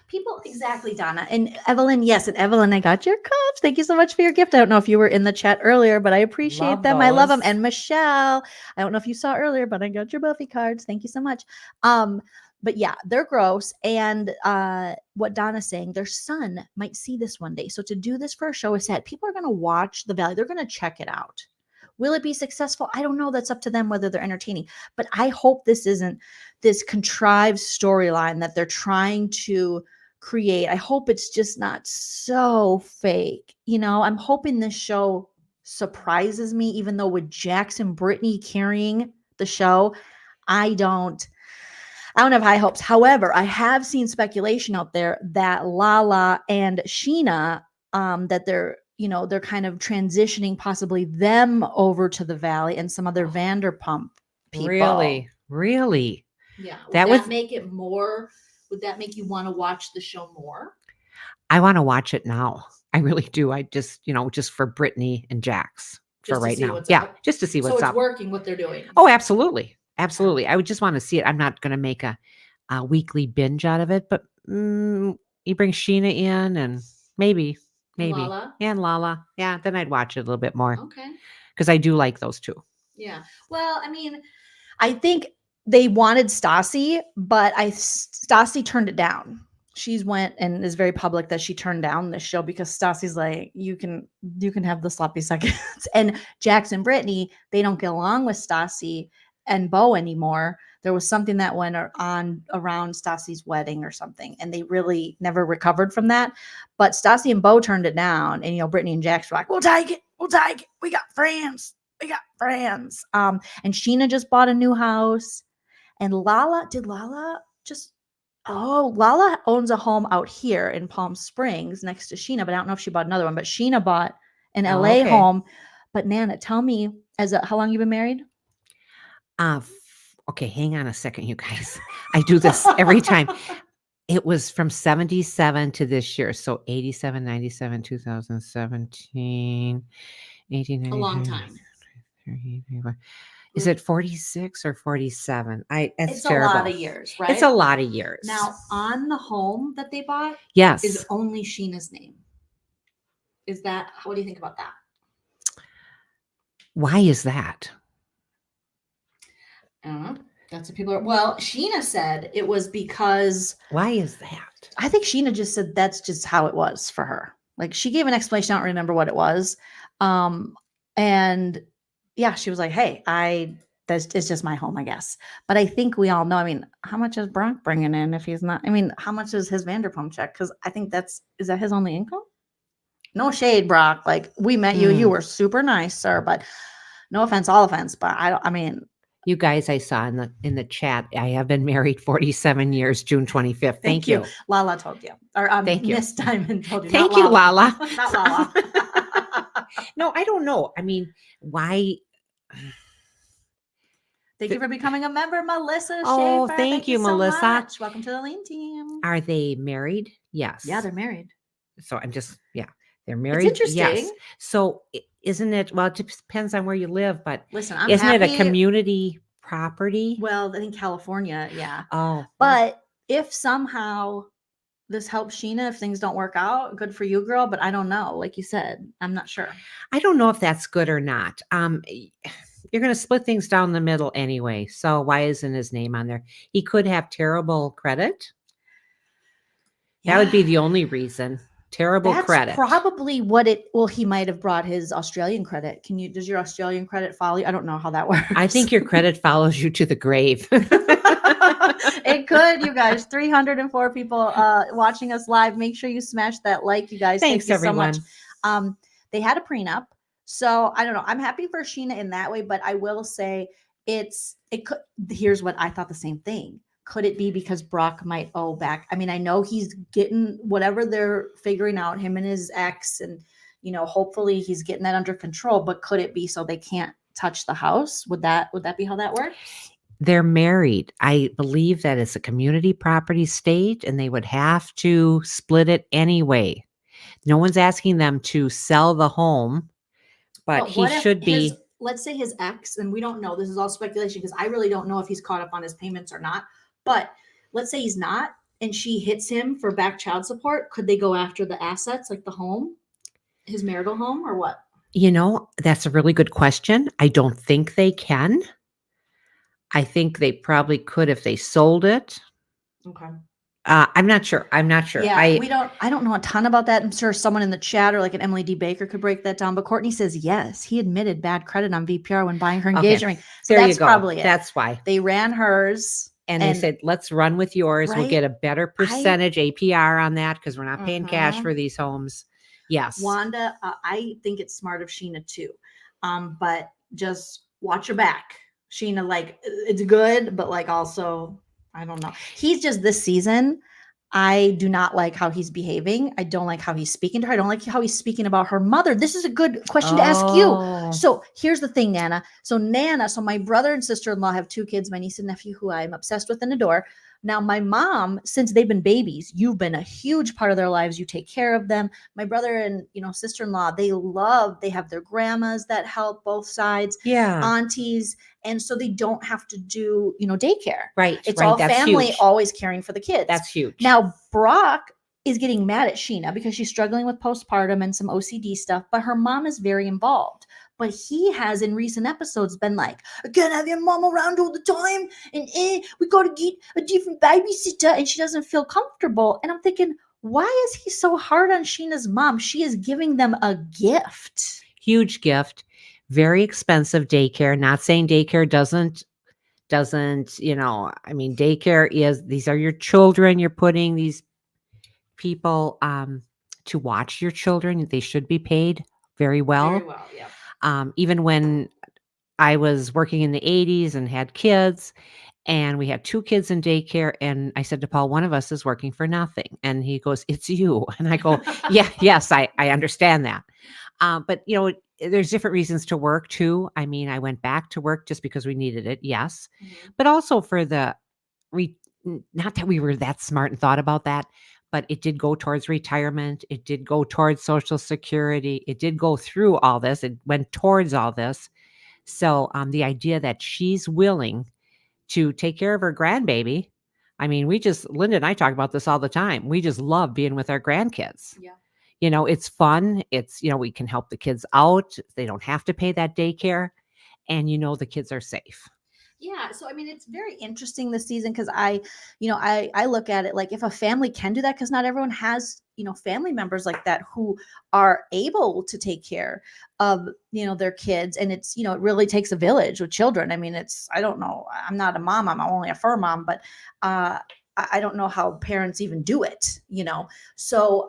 People, exactly, Donna. And Evelyn, yes, and Evelyn, I got your cups. Thank you so much for your gift. I don't know if you were in the chat earlier, but I appreciate Love them. I love them. those. And Michelle, I don't know if you saw earlier, but I got your Buffy cards. Thank you so much. But yeah, they're gross. And what Donna's saying, their son might see this one day. So to do this for a show is sad. People are going to watch The Valley. They're going to check it out. Will it be successful? I don't know. That's up to them whether they're entertaining. But I hope this isn't this contrived storyline that they're trying to create. I hope it's just not so fake. I'm hoping this show surprises me, even though with Jax and Brittany carrying the show, I don't have high hopes. However, I have seen speculation out there that Lala and Sheena, that they're kind of transitioning possibly them over to the Valley and some other Vanderpump people. Really? Yeah. That Would was- that make it more? Would that make you want to watch the show more? I want to watch it now. I really do. I just, just for Brittany and Jax for Just to right see now. what's Yeah. up. Just to see So what's it's up. working what they're doing. Oh, absolutely. Absolutely. I would just want to see it. I'm not going to make a weekly binge out of it, but you bring Sheena in and maybe. Lala? And Lala. Yeah. Then I'd watch it a little bit more Okay. because I do like those two. Yeah. Well, I mean, I think they wanted Stassi, but Stassi turned it down. She's went and is very public that she turned down this show because Stassi's like, you can have the sloppy seconds. And Jax and Brittany, they don't get along with Stassi and Bo anymore. There was something that went on around Stassi's wedding or something, and they really never recovered from that. But Stassi and Bo turned it down, and Brittany and Jax were like, "We'll take it. We'll take it. We got friends. We got friends." And Sheena just bought a new house, and Lala owns a home out here in Palm Springs next to Sheena, but I don't know if she bought another one. But Sheena bought an LA okay. home. But Nana, tell me, how long you been married? Okay, hang on a second, you guys. I do this every time. It was from 77 to this year. So 87, 97, 2017, 18, 19, A long time. Is it 46 or 47? It's terrible. terrible. A lot of years, right? It's a lot of years. Now, on the home that they bought yes. is only Sheena's name. What do you think about that? Why is that? I don't know. That's what people are. Well, Sheena said it was because. Why is that? I think Sheena just said that's just how it was for her. Like she gave an explanation. I don't remember what it was. And yeah, she was like, "Hey, it's just my home, I guess." But I think we all know. I mean, how much is Brock bringing in if he's not? I mean, how much is his Vanderpump check? Because I think is that his only income? No shade, Brock. Like we met you, you were super nice, sir. But no offense, all offense. But I mean. You guys, I saw in the chat, I have been married 47 years, June 25th. Thank you. Lala told you. Or thank you. Miss Diamond told you. Thank you, Lala. Not Lala. No, I don't know. I mean, why? Thank you for becoming a member, Melissa Oh, Schaefer. thank you, so Melissa. much. Welcome to the Lean Team. Are they married? Yes. Yeah, they're married. So I'm just, they're married. It's Yes. interesting. So isn't it, well, it depends on where you live, but Listen, I'm isn't happy. it a community property? Well, I think California, yeah. Oh, But if somehow this helps Sheena, if things don't work out, good for you, girl. But I don't know. Like you said, I'm not sure. I don't know if that's good or not. You're going to split things down the middle anyway. So why isn't his name on there? He could have terrible credit. That would be the only reason. Terrible That's credit. probably what he might have brought his Australian credit. Does your Australian credit follow you? I don't know how that works. I think your credit follows you to the grave. It could, you guys. 304 people watching us live. Make sure you smash that like, you guys. Thanks, Thank you everyone. so much. They had a prenup. So I don't know. I'm happy for Sheena in that way, but I will say it could. Here's what I thought the same thing. Could it be because Brock might owe back? I mean, I know he's getting whatever they're figuring out, him and his ex, and hopefully he's getting that under control. But could it be so they can't touch the house? Would that be how that works? They're married. I believe that it's a community property state, and they would have to split it anyway. No one's asking them to sell the home, but he should be. Let's say his ex, and we don't know. This is all speculation because I really don't know if he's caught up on his payments or not. But let's say he's not, and she hits him for back child support. Could they go after the assets, like the home, his marital home, or what? That's a really good question. I don't think they can. I think they probably could if they sold it. Okay. I'm not sure. Yeah, I don't know a ton about that. I'm sure someone in the chat or like an Emily D. Baker could break that down. But Courtney says yes, he admitted bad credit on VPR when buying her engagement ring. So there that's you go. Probably it. That's why they ran hers. And they said, let's run with yours. Right? We'll get a better percentage APR on that because we're not paying cash for these homes. Yes. Wanda, I think it's smart of Sheena too. But just watch your back. Sheena, like, it's good, but like also, I don't know. He's just this season. I do not like how he's behaving. I don't like how he's speaking to her. I don't like how he's speaking about her mother. This is a good question to ask you. So here's the thing, Nana. So my brother and sister-in-law have 2 kids, my niece and nephew, who I'm obsessed with and adore. Now, my mom, since they've been babies, you've been a huge part of their lives. You take care of them. My brother and, sister-in-law, they have their grandmas that help both sides, aunties. And so they don't have to do, daycare. Right. It's all That's family huge. always caring for the kids. That's huge. Now, Brock is getting mad at Sheena because she's struggling with postpartum and some OCD stuff, but her mom is very involved. But he has in recent episodes been like, I can't have your mom around all the time. And we got to get a different babysitter. And she doesn't feel comfortable. And I'm thinking, why is he so hard on Sheena's mom? She is giving them a gift. Huge gift. Very expensive daycare. Not saying daycare doesn't, daycare is, these are your children. You're putting these people to watch your children. They should be paid very well. Very well, yeah. Even when I was working in the 80s and had kids, and we had 2 kids in daycare, and I said to Paul, one of us is working for nothing. And he goes, it's you. And I go, yes, I understand that. But there's different reasons to work too. I mean, I went back to work just because we needed it. Yes. Mm-hmm. But also for not that we were that smart and thought about that, but it did go towards retirement. It did go towards Social Security. It did go through all this. It went towards all this. So the idea that she's willing to take care of her grandbaby. I mean, Linda and I talk about this all the time. We just love being with our grandkids. Yeah. It's fun. It's, we can help the kids out. They don't have to pay that daycare. And, the kids are safe. Yeah. So, I mean, it's very interesting this season because I look at it like if a family can do that, because not everyone has, family members like that who are able to take care of, their kids. And it's, it really takes a village with children. I mean, I don't know. I'm not a mom. I'm only a fur mom, but I don't know how parents even do it, So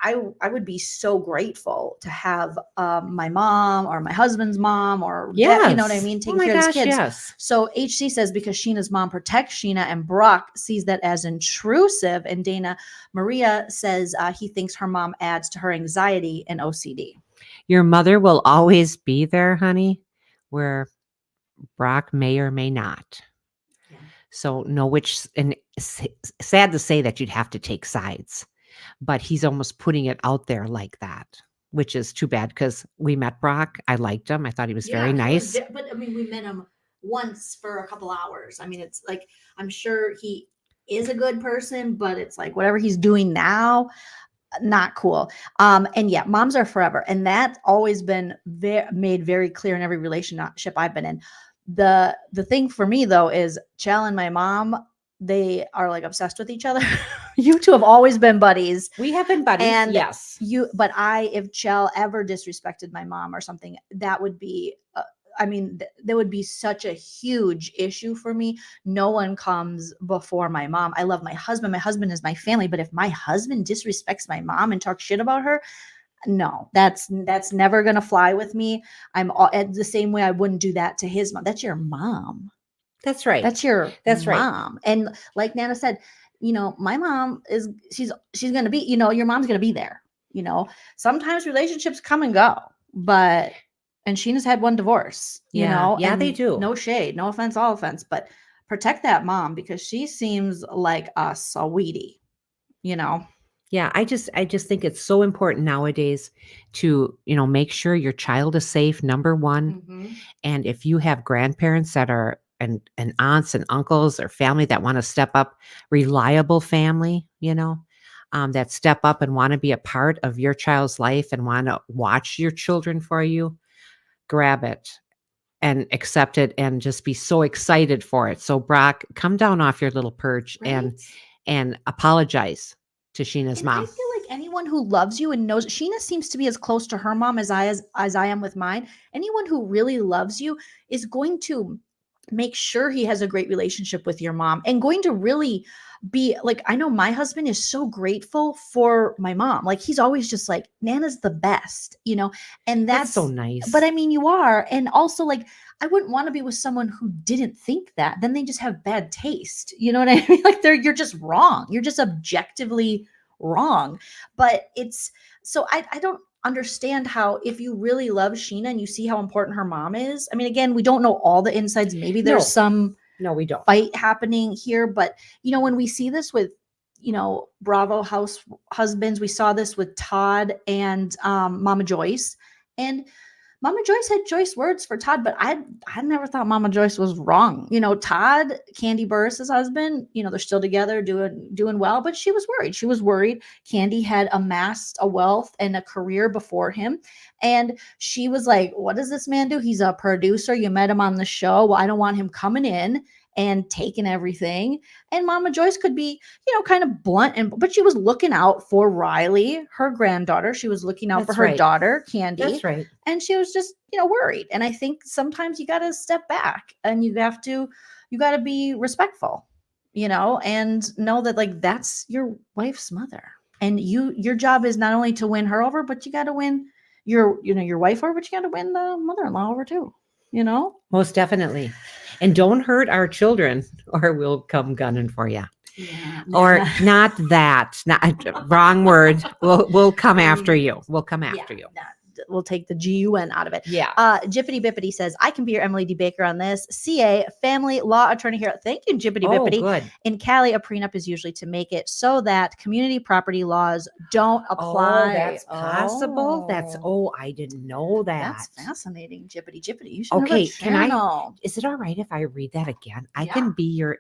I would be so grateful to have my mom or my husband's mom or dad, you know what I mean, taking care of his kids. Yes. So HC says because Sheena's mom protects Sheena and Brock sees that as intrusive. And Dana Maria says he thinks her mom adds to her anxiety and OCD. Your mother will always be there, honey. We're Brock may or may not. Yeah. So know which, and sad to say that you'd have to take sides, but he's almost putting it out there like that, which is too bad because we met Brock. I liked him. I thought he was very nice. But I mean, we met him once for a couple hours. I mean, it's like, I'm sure he is a good person, but it's like whatever he's doing now, not cool. And yeah, moms are forever. And that's always been made very clear in every relationship I've been in. The thing for me though is Chell and my mom, they are like obsessed with each other. You two have always been buddies. We have been buddies. And yes. But if Chell ever disrespected my mom or something, that would be, I mean, there would be such a huge issue for me. No one comes before my mom. I love my husband. My husband is my family. But if my husband disrespects my mom and talks shit about her, no, that's never going to fly with me. I'm the same way I wouldn't do that to his mom. That's your mom. That's right. That's your That's right. mom. And like Nana said, my mom she's going to be, your mom's going to be there. Sometimes relationships come and go, and Sheena's had one divorce, Yeah, and they do. No shade, no offense, all offense, but protect that mom because she seems like a sweetie, Yeah, I just think it's so important nowadays to, make sure your child is safe, number one. Mm-hmm. And if you have grandparents that are and aunts and uncles or family that want to step up, reliable family, that step up and want to be a part of your child's life and want to watch your children for you, grab it and accept it and just be so excited for it. So Brock, come down off your little perch Right? and apologize to Sheena's And mom. I feel like anyone who loves you and knows, Sheena seems to be as close to her mom as I am with mine. Anyone who really loves you is going to make sure he has a great relationship with your mom and going to really be like, I know my husband is so grateful for my mom. Like he's always just like, Nana's the best, and That's so nice. But I mean, you are. And also like, I wouldn't want to be with someone who didn't think that. Then they just have bad taste. You know what I mean? Like you're just wrong. You're just objectively wrong. But so I don't understand how, if you really love Sheena and you see how important her mom is. I mean, again, we don't know all the insides. Maybe there's some we don't fight happening here, but when we see this with Bravo house husbands, we saw this with Todd and Mama Joyce, and Mama Joyce had choice words for Todd, but I never thought Mama Joyce was wrong. Todd, Candy Burris's husband, they're still together, doing well, but she was worried. She was worried. Candy had amassed a wealth and a career before him. And she was like, what does this man do? He's a producer. You met him on the show. Well, I don't want him coming in and taking everything. And Mama Joyce could be, kind of blunt, but she was looking out for Riley, her granddaughter. She was looking out for her daughter, Candy. That's right. And she was just, worried. And I think sometimes you got to step back and you got to be respectful, and know that like, that's your wife's mother. And your job is not only to win her over, but you got to win your wife over, but you got to win the mother-in-law over too, Most definitely. And don't hurt our children or we'll come gunning for you. Yeah. Or not that, not wrong word. We'll come after you. We'll come after you. We'll take the GUN out of it. Yeah. Jippity Bippity says, I can be your Emily D. Baker on this. CA, family law attorney here. Thank you, Jippity Bippity. Good. In Cali, a prenup is usually to make it so that community property laws don't apply. Oh, that's possible. I didn't know that. That's fascinating, Jippity Jippity. You should have a channel. Is it all right if I read that again? I can be your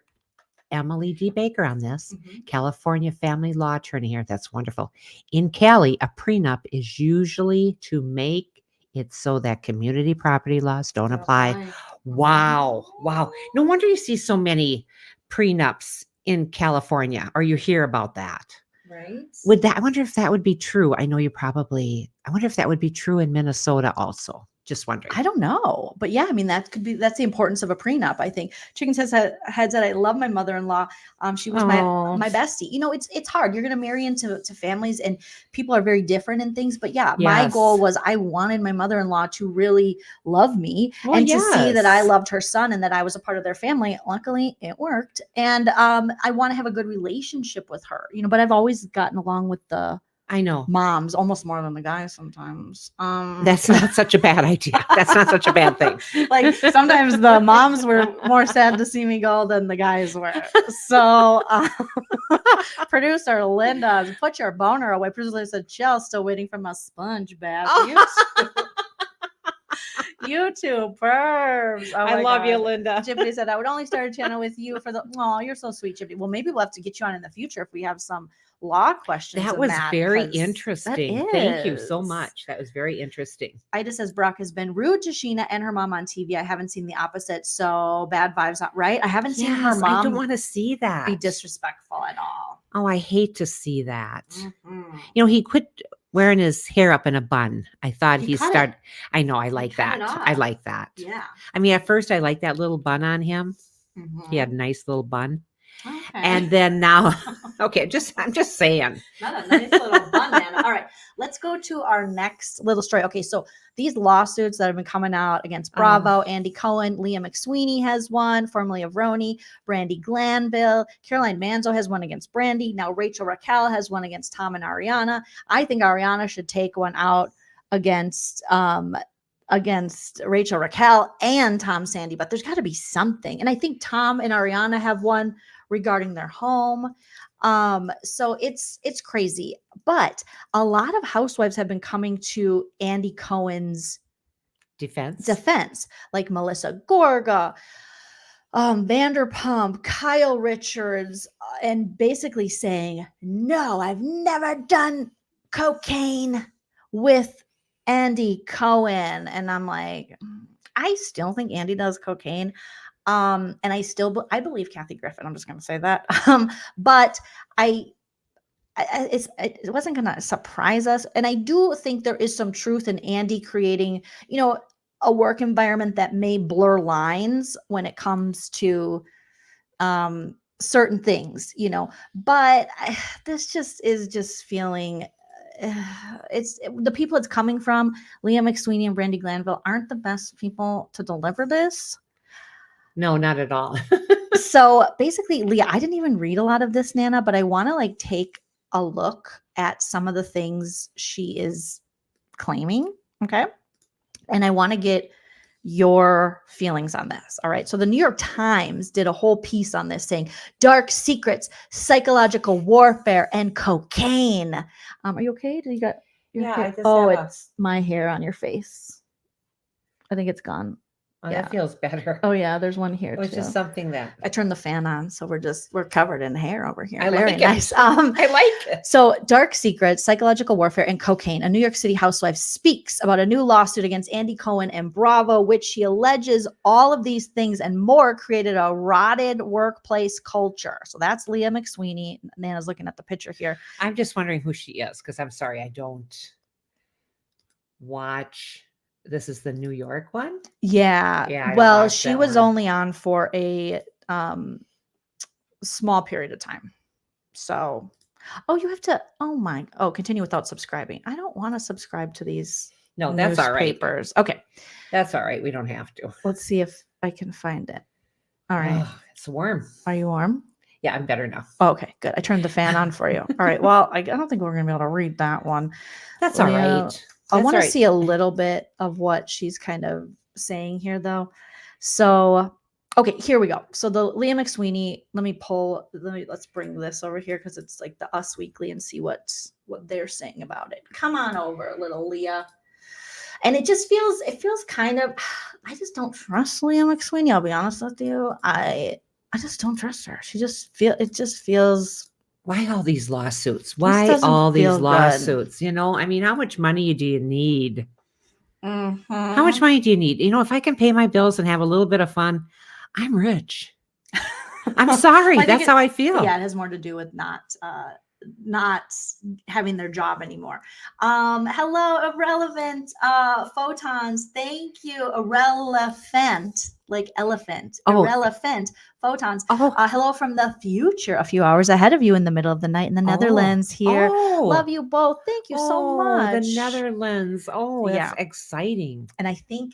Emily D. Baker on this. Mm-hmm. California family law attorney here. That's wonderful. In Cali, a prenup is usually to make it so that community property laws don't apply. Wow. No wonder you see so many prenups in California, or you hear about that. Right. I wonder if that would be true. I wonder if that would be true in Minnesota also. Just wondering. I don't know. But yeah, I mean, that's the importance of a prenup, I think. Chicken says, had said, I love my mother-in-law. She was my bestie. It's hard. You're going to marry into families and people are very different and things. But yeah, my goal was I wanted my mother-in-law to really love me and to see that I loved her son and that I was a part of their family. Luckily, it worked. And I want to have a good relationship with her, but I've always gotten along with the I know. moms, almost more than the guys sometimes. That's not such a bad idea. That's not such a bad thing. Like sometimes the moms were more sad to see me go than the guys were. So producer Linda, put your boner away. Producer said, chill, still waiting for my sponge bath. You two pervs. Oh I my love you, God. Linda. Chippy said, I would only start a channel with you for the, oh, you're so sweet, Chippy. Well, maybe we'll have to get you on in the future if we have some law questions. That in was very 'cause interesting. that Thank you so is. much. That was very interesting. Ida says Brock has been rude to Sheena and her mom on TV. I haven't seen the opposite. So bad vibes, right? I haven't seen her Yes, I don't mom want to see that. be disrespectful at all. Oh, I hate to see that. Mhm. You know, he quit wearing his hair up in a bun. I thought He he cut it. started. I know. I like cut it that. I off. like that. Yeah. I mean, at first I liked that little bun on him. He Mhm. had a nice little bun. Okay. And then now, okay, I'm just saying. Not a nice little bun, man. All right, let's go to our next little story. Okay, so these lawsuits that have been coming out against Bravo, Andy Cohen, Leah McSweeney has one, formerly of Roni, Brandy Glanville, Caroline Manzo has one against Brandy. Now Rachel Raquel has one against Tom and Ariana. I think Ariana should take one out against Rachel Raquel and Tom Sandy, but there's got to be something. And I think Tom and Ariana have one regarding their home. So it's crazy. But a lot of housewives have been coming to Andy Cohen's defense, like Melissa Gorga, Vanderpump, Kyle Richards, and basically saying, no, I've never done cocaine with Andy Cohen. And I'm like, I still think Andy does cocaine. And I believe Kathy Griffin. I'm just going to say that. But it wasn't going to surprise us. And I do think there is some truth in Andy creating, a work environment that may blur lines when it comes to certain things, but this just is just feeling it's the people it's coming from. Leah McSweeney and Brandy Glanville aren't the best people to deliver this. No, not at all. So basically, Leah, I didn't even read a lot of this, Nana, but I want to take a look at some of the things she is claiming. Okay. And I want to get your feelings on this. All right. So the New York Times did a whole piece on this saying dark secrets, psychological warfare, and cocaine. Are you okay? Did you got your hair? It's my hair on your face. I think it's gone. Oh, yeah. That feels better. Oh yeah, there's one here too. It's just something that I turned the fan on, so we're covered in hair over here. I Very like nice. It. I like it. So dark secrets, psychological warfare, and cocaine. A New York City housewife speaks about a new lawsuit against Andy Cohen and Bravo, which she alleges all of these things and more created a rotted workplace culture. So that's Leah McSweeney. Nana's looking at the picture here. I'm just wondering who she is because I'm sorry, I don't watch. This is the New York one? Yeah. Well, she was only on for a small period of time. So, you have to, continue without subscribing. I don't want to subscribe to these that's all right. Newspapers. Okay. That's all right. We don't have to. Let's see if I can find it. All right. Oh, it's warm. Are you warm? Yeah, I'm better now. Oh, okay, good. I turned the fan on for you. All right. Well, I don't think we're going to be able to read that one. That's all right. I want to see a little bit of what she's kind of saying here, though. So, okay, here we go. So the Leah McSweeney, let's bring this over here because it's like the Us Weekly and see what they're saying about it. Come on over, little Leah. And it feels kind of, I just don't trust Leah McSweeney. I'll be honest with you. I just don't trust her. It just feels. Why all these lawsuits? Why all these lawsuits? Good. I mean, how much money do you need? Mm-hmm. How much money do you need? If I can pay my bills and have a little bit of fun, I'm rich. I'm sorry. That's how I feel. Yeah, it has more to do with not having their job anymore. Hello, irrelevant photons. Thank you, irrelevant, like elephant. Irrelevant photons. Hello from the future, a few hours ahead of you in the middle of the night in the Netherlands here. Love you both. Thank you so much. The Netherlands. That's exciting. And I think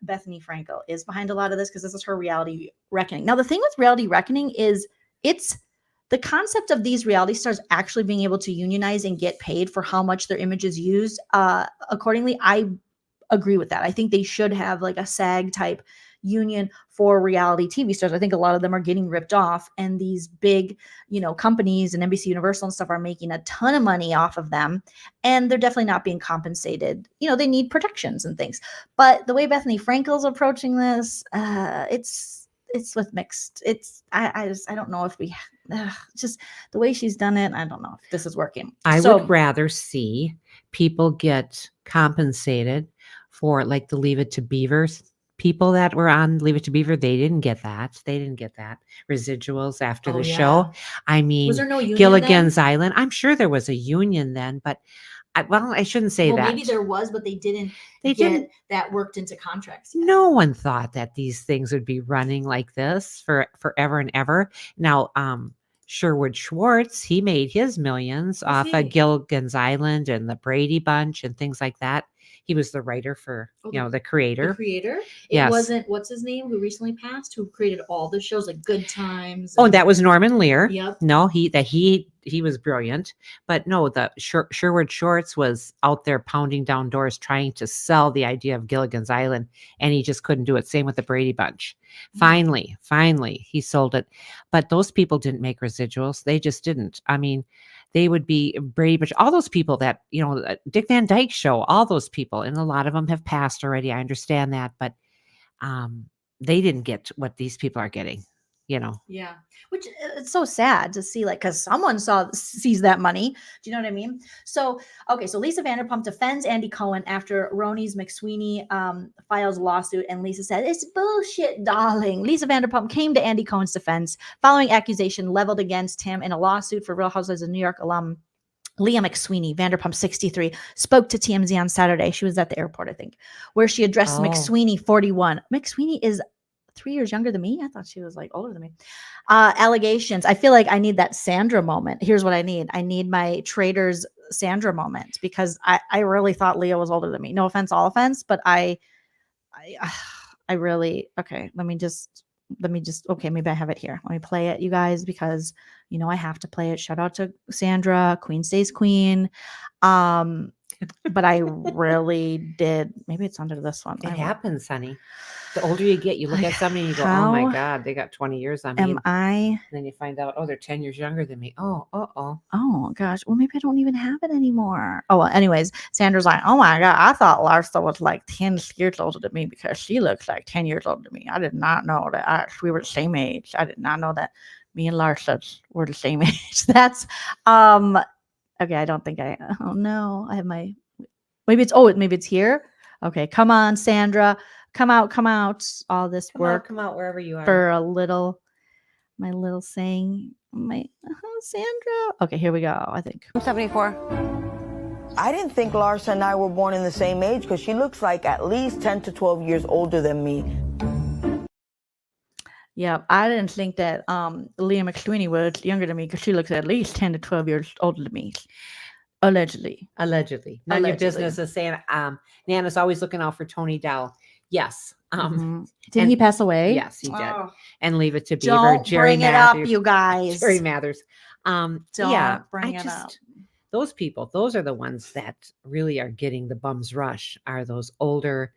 Bethany Frankel is behind a lot of this because this is her reality reckoning. Now, the thing with reality reckoning is it's the concept of these reality stars actually being able to unionize and get paid for how much their image is used accordingly, I agree with that. I think they should have like a SAG type union for reality TV stars. I think a lot of them are getting ripped off, and these big, companies and NBC Universal and stuff are making a ton of money off of them, and they're definitely not being compensated. They need protections and things. But the way Bethany Frankel's approaching this, it's with mixed. I don't know if just the way she's done it. I don't know if this is working. I would rather see people get compensated for like the Leave It to Beavers people that were on Leave It to Beaver. They didn't get that. Residuals after the show. I mean, was there no union Gilligan's then? Island. I'm sure there was a union then, but I shouldn't say that. Maybe there was, but they didn't get that worked into contracts yet. No one thought that these things would be running like this for forever and ever. Now, Sherwood Schwartz, he made his millions off of Gilligan's Island and the Brady Bunch and things like that. He was the writer for, the creator. The creator? Yes. It wasn't, what's his name, who recently passed, who created all the shows like Good Times. Oh, that was Norman Lear. Yep. No, he was brilliant. But no, the Sherwood Schwartz was out there pounding down doors trying to sell the idea of Gilligan's Island, and he just couldn't do it. Same with the Brady Bunch. Finally, he sold it. But those people didn't make residuals. They just didn't. I mean, they would be Brady Bunch, all those people that, Dick Van Dyke Show, all those people, and a lot of them have passed already. I understand that, but they didn't get what these people are getting, Yeah. Which it's so sad to see, like, because someone sees that money. Do you know what I mean? So, okay. So Lisa Vanderpump defends Andy Cohen after Ronnie's McSweeney files a lawsuit, and Lisa said, "It's bullshit, darling." Lisa Vanderpump came to Andy Cohen's defense following accusation leveled against him in a lawsuit for Real Housewives of New York alum Leah McSweeney, Vanderpump 63, spoke to TMZ on Saturday. She was at the airport, I think, where she addressed McSweeney, 41. McSweeney is 3 years younger than me. I thought she was like older than me. Allegations. I feel like I need that Sandra moment. Here's what I need. I need my Traders Sandra moment, because I really thought Leah was older than me. No offense, all offense, but I really, okay, let me just, okay, maybe I have it here. Let me play it, you guys, because I have to play it. Shout out to Sandra, Queen stays queen. But I really did. Maybe it's under this one. It happens, honey. The older you get, you look at somebody and you go, "Oh my God, they got 20 years on me." And then you find out, "Oh, they're 10 years younger than me." Oh gosh. Well, maybe I don't even have it anymore. Oh, well, anyways, Sandra's like, "Oh my God, I thought Larsa was like 10 years older than me because she looks like 10 years older than me. I did not know that we were the same age. I did not know that me and Larsa were the same age." That's okay. I don't think oh no, I have maybe it's here. Okay. Come on, Sandra. Come out. All this work. Come out wherever you are. For my little saying. Sandra. Okay, here we go, I think. I'm 74. I didn't think Larsa and I were born in the same age, because she looks like at least 10 to 12 years older than me. Yeah, I didn't think that Leah McSweeney was younger than me, because she looks at least 10 to 12 years older than me. Allegedly. None of your business is saying Nana's always looking out for Tony Dow. Yes. Did he pass away? Yes, he did. And Leave It to Beaver. Don't Jerry bring it Mathers, up, you guys. Jerry Mathers. Don't bring it up. Those people, those are the ones that really are getting the bum's rush, are those older,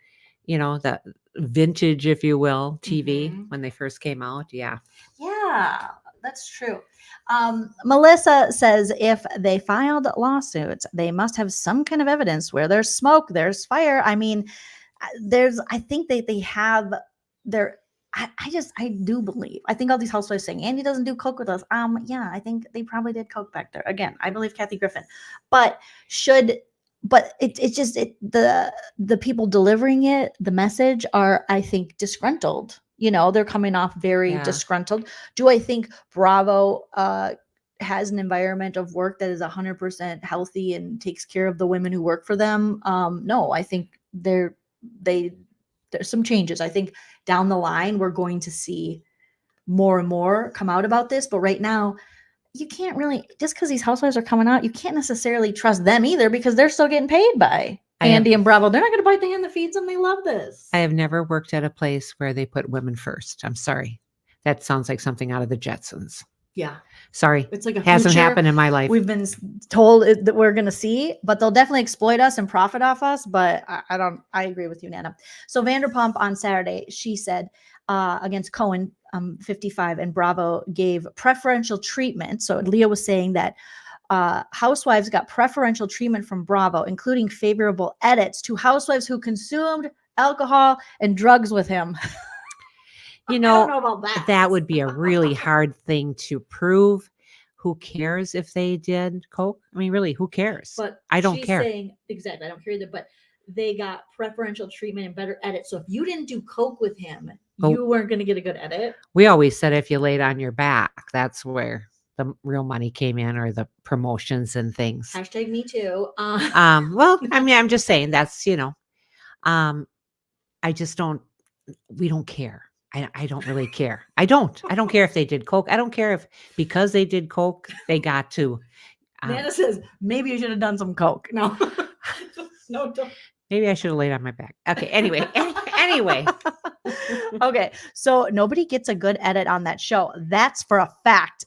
the vintage, if you will, TV when they first came out. Yeah. Yeah, that's true. Melissa says if they filed lawsuits, they must have some kind of evidence. Where there's smoke, there's fire. I mean, I think they have I do believe. I think all these housewives saying Andy doesn't do coke with us. Yeah, I think they probably did coke back there. Again, I believe Kathy Griffin, but it's just the people delivering it, the message are, I think, disgruntled. They're coming off very disgruntled. Do I think Bravo has an environment of work that is 100% healthy and takes care of the women who work for them? No, I think there's some changes. I think down the line, we're going to see more and more come out about this. But right now, you can't really, just because these housewives are coming out, you can't necessarily trust them either, because they're still getting paid by Andy and Bravo. They're not going to bite the hand that feeds them. They love this. I have never worked at a place where they put women first. I'm sorry. That sounds like something out of the Jetsons. Yeah. Sorry. It's like a Hasn't future happened in my life. we've been told that we're going to see, but they'll definitely exploit us and profit off us. But I agree with you, Nana. So Vanderpump on Saturday, she said against Cohen, 55, and Bravo gave preferential treatment. So Leah was saying that Housewives got preferential treatment from Bravo, including favorable edits to housewives who consumed alcohol and drugs with him. You I know, don't know about that. that would be a really hard thing to prove. Who cares if they did coke? I mean, really, who cares? But I don't she's care. saying exactly. I don't care either. But they got preferential treatment and better edits. So if you didn't do coke with him, Oh. you weren't going to get a good edit. We always said if you laid on your back, that's where the real money came in, or the promotions and things. Hashtag me too. Well, I mean, I'm just saying that's, I just don't, we don't care. I don't really care. I don't care if they did coke. I don't care if because they did coke, they got to. Nana says maybe you should have done some coke. No, no, don't. Maybe I should have laid on my back. Okay. Anyway, anyway. Okay, so nobody gets a good edit on that show. That's for a fact.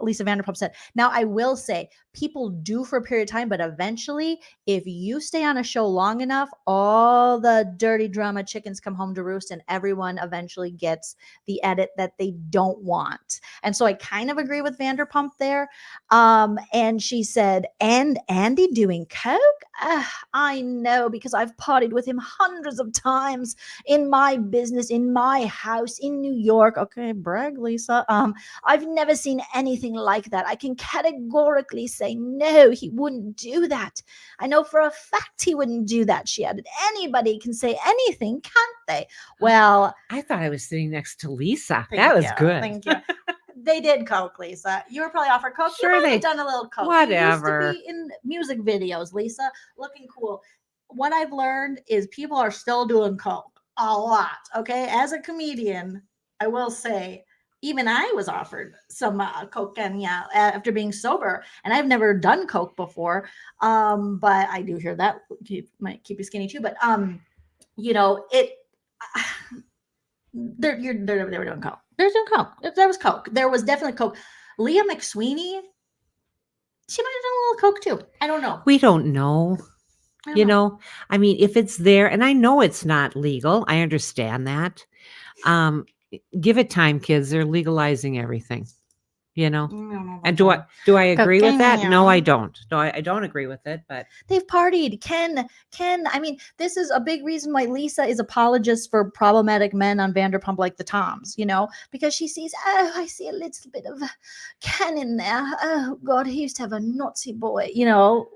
Lisa Vanderpump said. Now, I will say people do for a period of time, but eventually, if you stay on a show long enough, all the dirty drama chickens come home to roost, and everyone eventually gets the edit that they don't want. And so I kind of agree with Vanderpump there. And she said, and Andy doing coke? I know, because I've partied with him hundreds of times in my business, in my house, in New York. Okay, brag, Lisa. I've never seen anything like that. I can categorically say, no, he wouldn't do that. I know for a fact he wouldn't do that, she added. Anybody can say anything, can't they? Well, I thought I was sitting next to Lisa. thank That was you, good. Thank you. They did coke, Lisa. You were probably offered coke. Sure, you might they- have done a little coke. whatever. You used to be in music videos, Lisa, looking cool. What I've learned is people are still doing coke a lot. Okay, as a comedian, I will say, even I was offered some coke and after being sober, and I've never done coke before. But I do hear that might keep you skinny too. But it. They were doing coke. They're doing coke. There was coke. There was definitely coke. Leah McSweeney, she might have done a little coke too. I don't know. We don't know. I don't know. I mean, if it's there, and I know it's not legal, I understand that. Give it time, kids. They're legalizing everything, I don't know And about do I agree with that? Cocaine. No, I don't. No, I don't agree with it, but they've partied. Ken, I mean, this is a big reason why Lisa is apologist for problematic men on Vanderpump like the Toms, because she sees, I see a little bit of Ken in there. Oh, God, he used to have a naughty boy,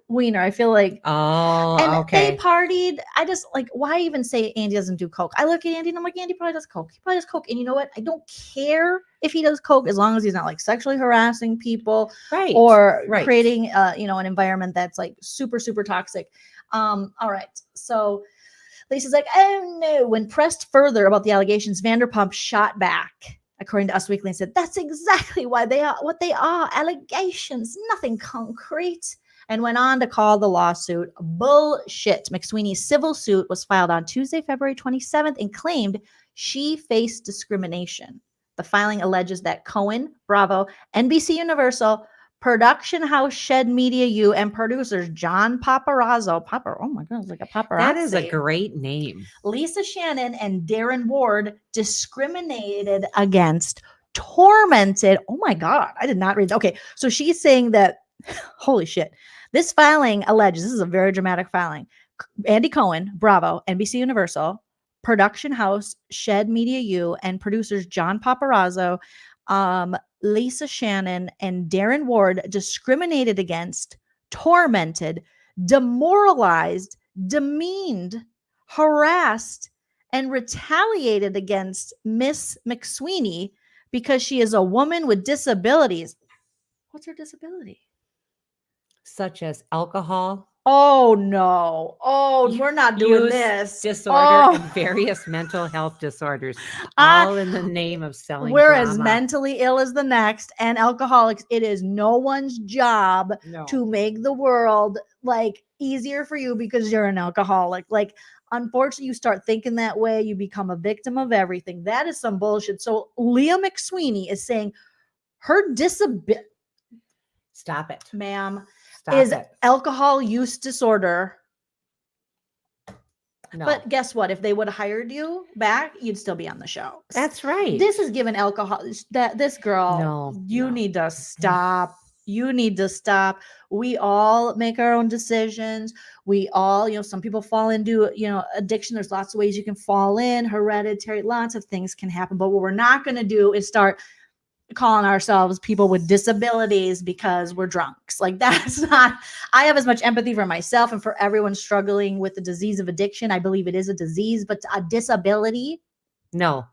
wiener. I feel like. And okay. they partied. I just, why even say Andy doesn't do coke? I look at Andy and I'm like, Andy probably does coke. He probably does coke. And you know what? I don't care if he does coke as long as he's not sexually harassing people. Right. Or Right. creating an environment that's super, super toxic. All right. So Lisa's like, oh no. When pressed further about the allegations, Vanderpump shot back, according to Us Weekly, and said, that's exactly why they are what they are. Allegations, nothing concrete. And went on to call the lawsuit bullshit. McSweeney's civil suit was filed on Tuesday, February 27th, and claimed she faced discrimination. The filing alleges that Cohen, Bravo, NBC Universal, production house Shed Media U, and producers John Paparazzo, oh my God, it's like a paparazzi. That is a great name. Lisa Shannon and Darren Ward discriminated against, tormented. Oh my God, I did not read that. Okay, so she's saying that, holy shit. This filing alleges, this is a very dramatic filing, Andy Cohen, Bravo, NBC Universal, production house Shed Media U, and producers John Paparazzo, Lisa Shannon, and Darren Ward discriminated against, tormented, demoralized, demeaned, harassed, and retaliated against Miss McSweeney because she is a woman with disabilities. What's her disability? Such as alcohol, Oh no. Oh, we're not doing use this. disorder, and Oh. various mental health disorders, I- all in the name of selling We're as drama. mentally ill as the next and alcoholics. It is no one's job No. to make the world easier for you because you're an alcoholic. Unfortunately, you start thinking that way, you become a victim of everything. That is some bullshit. So Leah McSweeney is saying Her disability, Stop it. ma'am, Stop is it. alcohol use disorder. No. But guess what? If they would have hired you back, you'd still be on the show. That's right. This is given alcohol. That this girl, No, you no. need to stop. You need to stop. We all make our own decisions. We all, some people fall into, addiction. There's lots of ways you can fall in, hereditary, lots of things can happen. But what we're not going to do is start calling ourselves people with disabilities because we're drunks. Like, that's not, I have as much empathy for myself and for everyone struggling with the disease of addiction. I believe it is a disease, but a disability. No.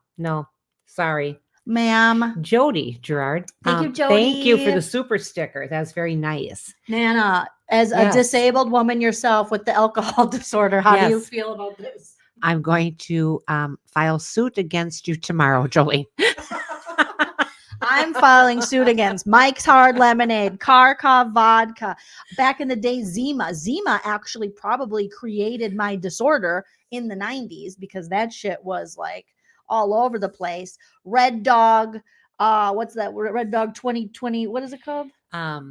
Sorry. Ma'am. Jody Gerard. Thank you, Thank you for Jody. the super sticker. That's very nice. Nana, as a disabled woman yourself with the alcohol disorder, how do you feel about this? I'm going to file suit against you tomorrow, Joleen. I'm filing suit against Mike's Hard Lemonade, Kharkov Vodka. Back in the day, Zima. Zima actually probably created my disorder in the 90s because that shit was like all over the place. Red Dog. What's that? Red Dog 2020. What is it called? I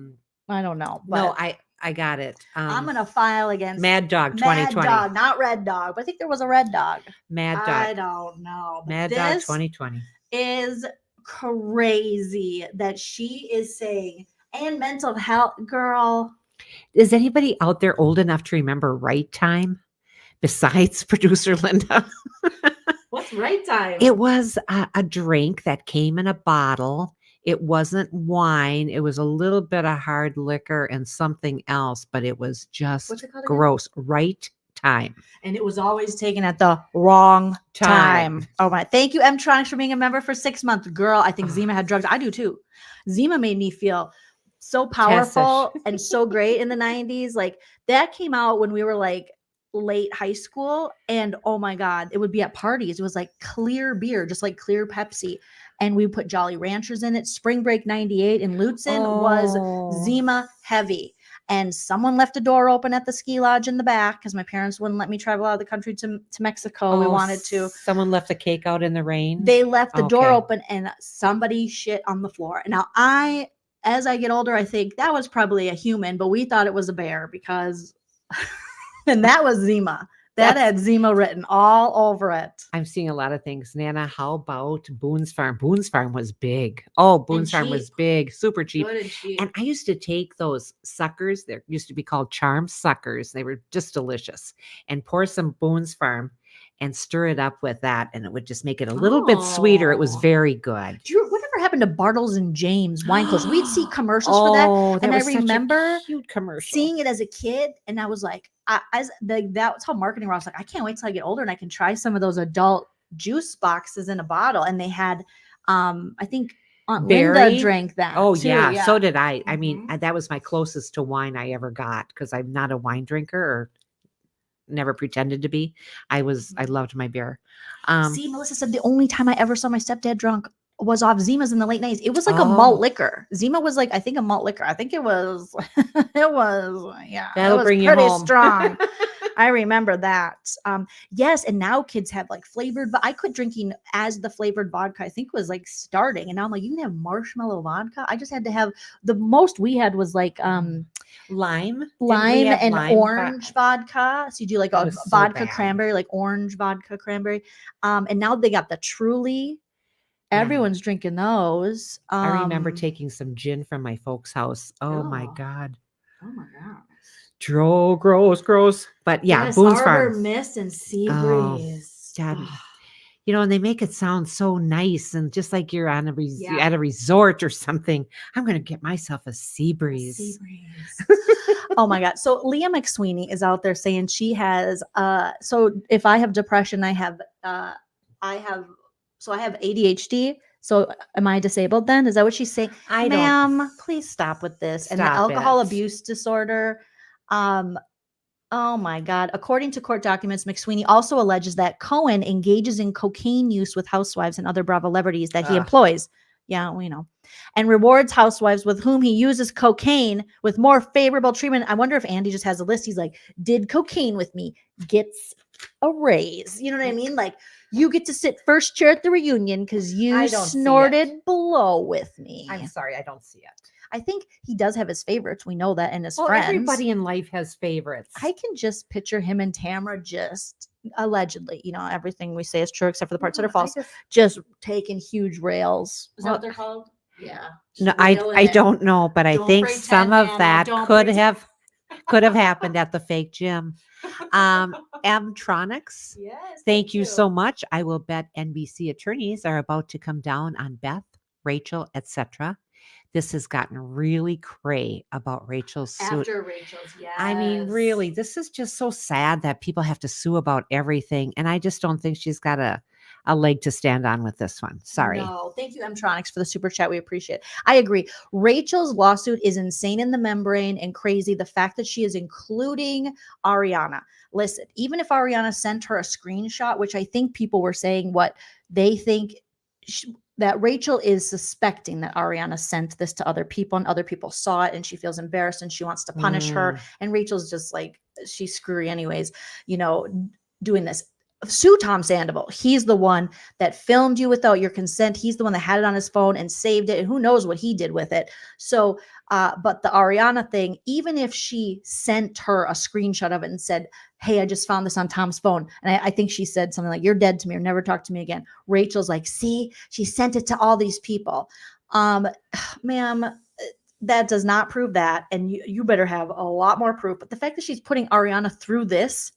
don't know. But No, I got it. I'm going to file against Mad Dog 2020. Mad Dog, not Red Dog. But I think there was a Red Dog. Mad Dog. I don't know. But Mad Dog 2020 is crazy that she is saying, and mental health, girl. Is anybody out there old enough to remember Right Time besides producer Linda? What's Right Time? It was a drink that came in a bottle. It wasn't wine. It was a little bit of hard liquor and something else, but it was just gross. Right Time. And it was always taken at the wrong time. Oh my. Thank you, M-Tronics, for being a member for 6 months. Girl, I think Zima had drugs. I do too. Zima made me feel so powerful and so great in the 90s. Like, that came out when we were like late high school. And oh my God, it would be at parties. It was like clear beer, just like clear Pepsi. And we put Jolly Ranchers in it. Spring Break 98 in Lutzen was Zima heavy. And someone left a door open at the ski lodge in the back because my parents wouldn't let me travel out of the country to Mexico. We wanted to. Someone left a cake out in the rain. They left the door open and somebody shit on the floor. And now as I get older, I think that was probably a human, but we thought it was a bear because, and that was Zima. That had Zima written all over it. I'm seeing a lot of things. Nana, how about Boone's Farm? Boone's Farm was big. Oh, Boone's Farm was big, super cheap. And I used to take those suckers. There used to be called Charm Suckers. They were just delicious. And pour some Boone's Farm and stir it up with that. And it would just make it a little bit sweeter. It was very good. Whatever happened to Bartles and James wine clothes? We'd see commercials for that. And I remember cute commercial. Seeing it as a kid. And I was like, that's how marketing was. Like, I can't wait till I get older and I can try some of those adult juice boxes in a bottle. And they had, I think Aunt Linda drank that. Oh too. yeah, so did I. I mean, that was my closest to wine I ever got because I'm not a wine drinker or never pretended to be. I loved my beer. See, Melissa said the only time I ever saw my stepdad drunk was off Zima's in the late 90s. It was like a malt liquor. Zima was like, I think, a malt liquor. I think it was, yeah. That'll bring you pretty home. Strong. I remember that. Yes, and now kids have like flavored, but I quit drinking as the flavored vodka, I think, was like starting. And now I'm like, you can have marshmallow vodka. I just had to have, the most we had was like lime and orange vodka. So you do like a vodka cranberry, like orange vodka cranberry. And now they got the Truly. Everyone's drinking those. I remember taking some gin from my folks' house. Oh my God. Oh my God. Gross. But yeah, yes, Boone's Harbor Farm. Mist and Sea Breeze. God. You know, and they make it sound so nice and just like you're on at a resort or something. I'm going to get myself a Sea Breeze. Sea Breeze. Oh my God. So Leah McSweeney is out there saying she has, so if I have depression, I have ADHD. So am I disabled then? Is that what she's saying? Ma'am, please stop with this. And the alcohol abuse disorder. Oh my God. According to court documents, McSweeney also alleges that Cohen engages in cocaine use with housewives and other Bravo celebrities that he employs. Yeah, we know. And rewards housewives with whom he uses cocaine with more favorable treatment. I wonder if Andy just has a list. He's like, did cocaine with me, gets a raise. You know what I mean? Like you get to sit first chair at the reunion because I you don't see snorted it. blow with me. I'm sorry, I don't see it. I think he does have his favorites. We know that, and his Well, friends. everybody in life has favorites. I can just picture him and Tamara just allegedly, everything we say is true except for the parts that are false, just taking huge rails. Is that what they're called? Yeah. No, just I railing it. don't know, but I Don't think pretend, some of Nana, that don't could pretend. have happened at the fake gym. Mtronics, Yes. thank you so much. I will bet NBC attorneys are about to come down on Beth, Rachel, etc. This has gotten really cray about Rachel's suit. After Rachel's, yes. I mean, really, this is just so sad that people have to sue about everything. And I just don't think she's got a leg to stand on with this one. Sorry. No, thank you, Mtronics, for the super chat. We appreciate it. I agree. Rachel's lawsuit is insane in the membrane and crazy. The fact that she is including Ariana. Listen, even if Ariana sent her a screenshot, which I think people were saying what they think that Rachel is suspecting that Ariana sent this to other people and other people saw it and she feels embarrassed and she wants to punish her. And Rachel's just like, she's screwy anyways, doing this. Sue Tom Sandoval. He's the one that filmed you without your consent. He's the one that had it on his phone and saved it. And who knows what he did with it. So, but the Ariana thing, even if she sent her a screenshot of it and said, hey, I just found this on Tom's phone. And I think she said something like, you're dead to me or never talk to me again. Rachel's like, see, she sent it to all these people. Ma'am, that does not prove that. And you better have a lot more proof. But the fact that she's putting Ariana through this,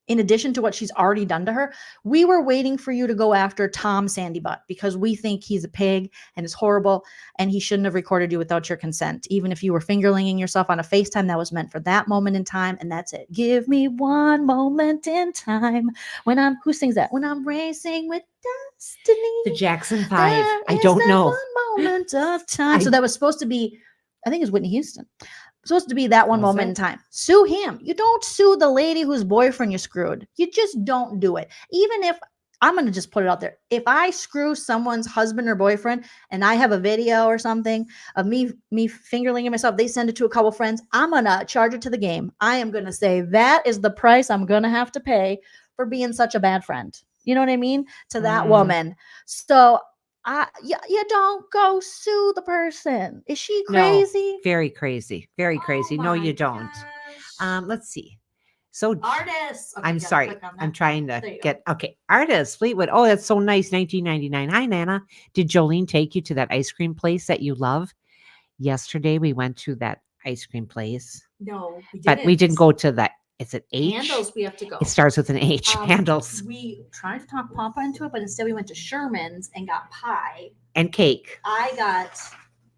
in addition to what she's already done to her, we were waiting for you to go after Tom Sandy Butt because we think he's a pig and is horrible and he shouldn't have recorded you without your consent. Even if you were fingerlinging yourself on a FaceTime, that was meant for that moment in time, and that's it. Give me one moment in time who sings that? When I'm racing with destiny. The Jackson 5. I don't know. One moment of time. So that was supposed to be, I think it was Whitney Houston. Supposed to be that one moment in time. Sue him. You don't sue the lady whose boyfriend you screwed. You just don't do it. Even if, I'm going to just put it out there. If I screw someone's husband or boyfriend and I have a video or something of me fingerlinging myself, they send it to a couple friends, I'm going to charge it to the game. I am going to say that is the price I'm going to have to pay for being such a bad friend. You know what I mean? To that woman. So you don't go sue the person. Is she crazy? No, very crazy. Very crazy. No, you don't. Let's see. So artists. Okay, I'm sorry. I'm trying to get artists. Fleetwood. Oh, that's so nice. 1999. Hi, Nana. Did Joleen take you to that ice cream place that you love? Yesterday we went to that ice cream place. No, we didn't. But we didn't go to that. Is it H? Handles, we have to go. It starts with an H. Handles. We tried to talk Papa into it, but instead we went to Sherman's and got pie. And cake. I got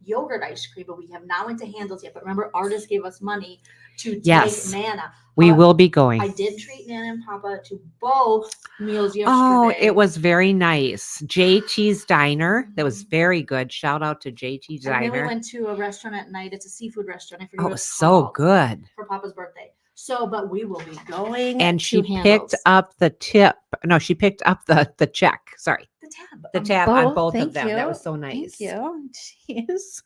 yogurt ice cream, but we have not went to Handles yet. But remember, artists gave us money to take Nana. We will be going. I did treat Nana and Papa to both meals yesterday. Oh, it was very nice. JT's Diner. That was very good. Shout out to JT's Diner. And then we went to a restaurant at night. It's a seafood restaurant. I forget what it was it's so called, good. for Papa's birthday. So, but we will be going. And she to picked up the tip. No, she picked up the check. Sorry. The tab on both of them. That was so nice. Thank you. Jeez.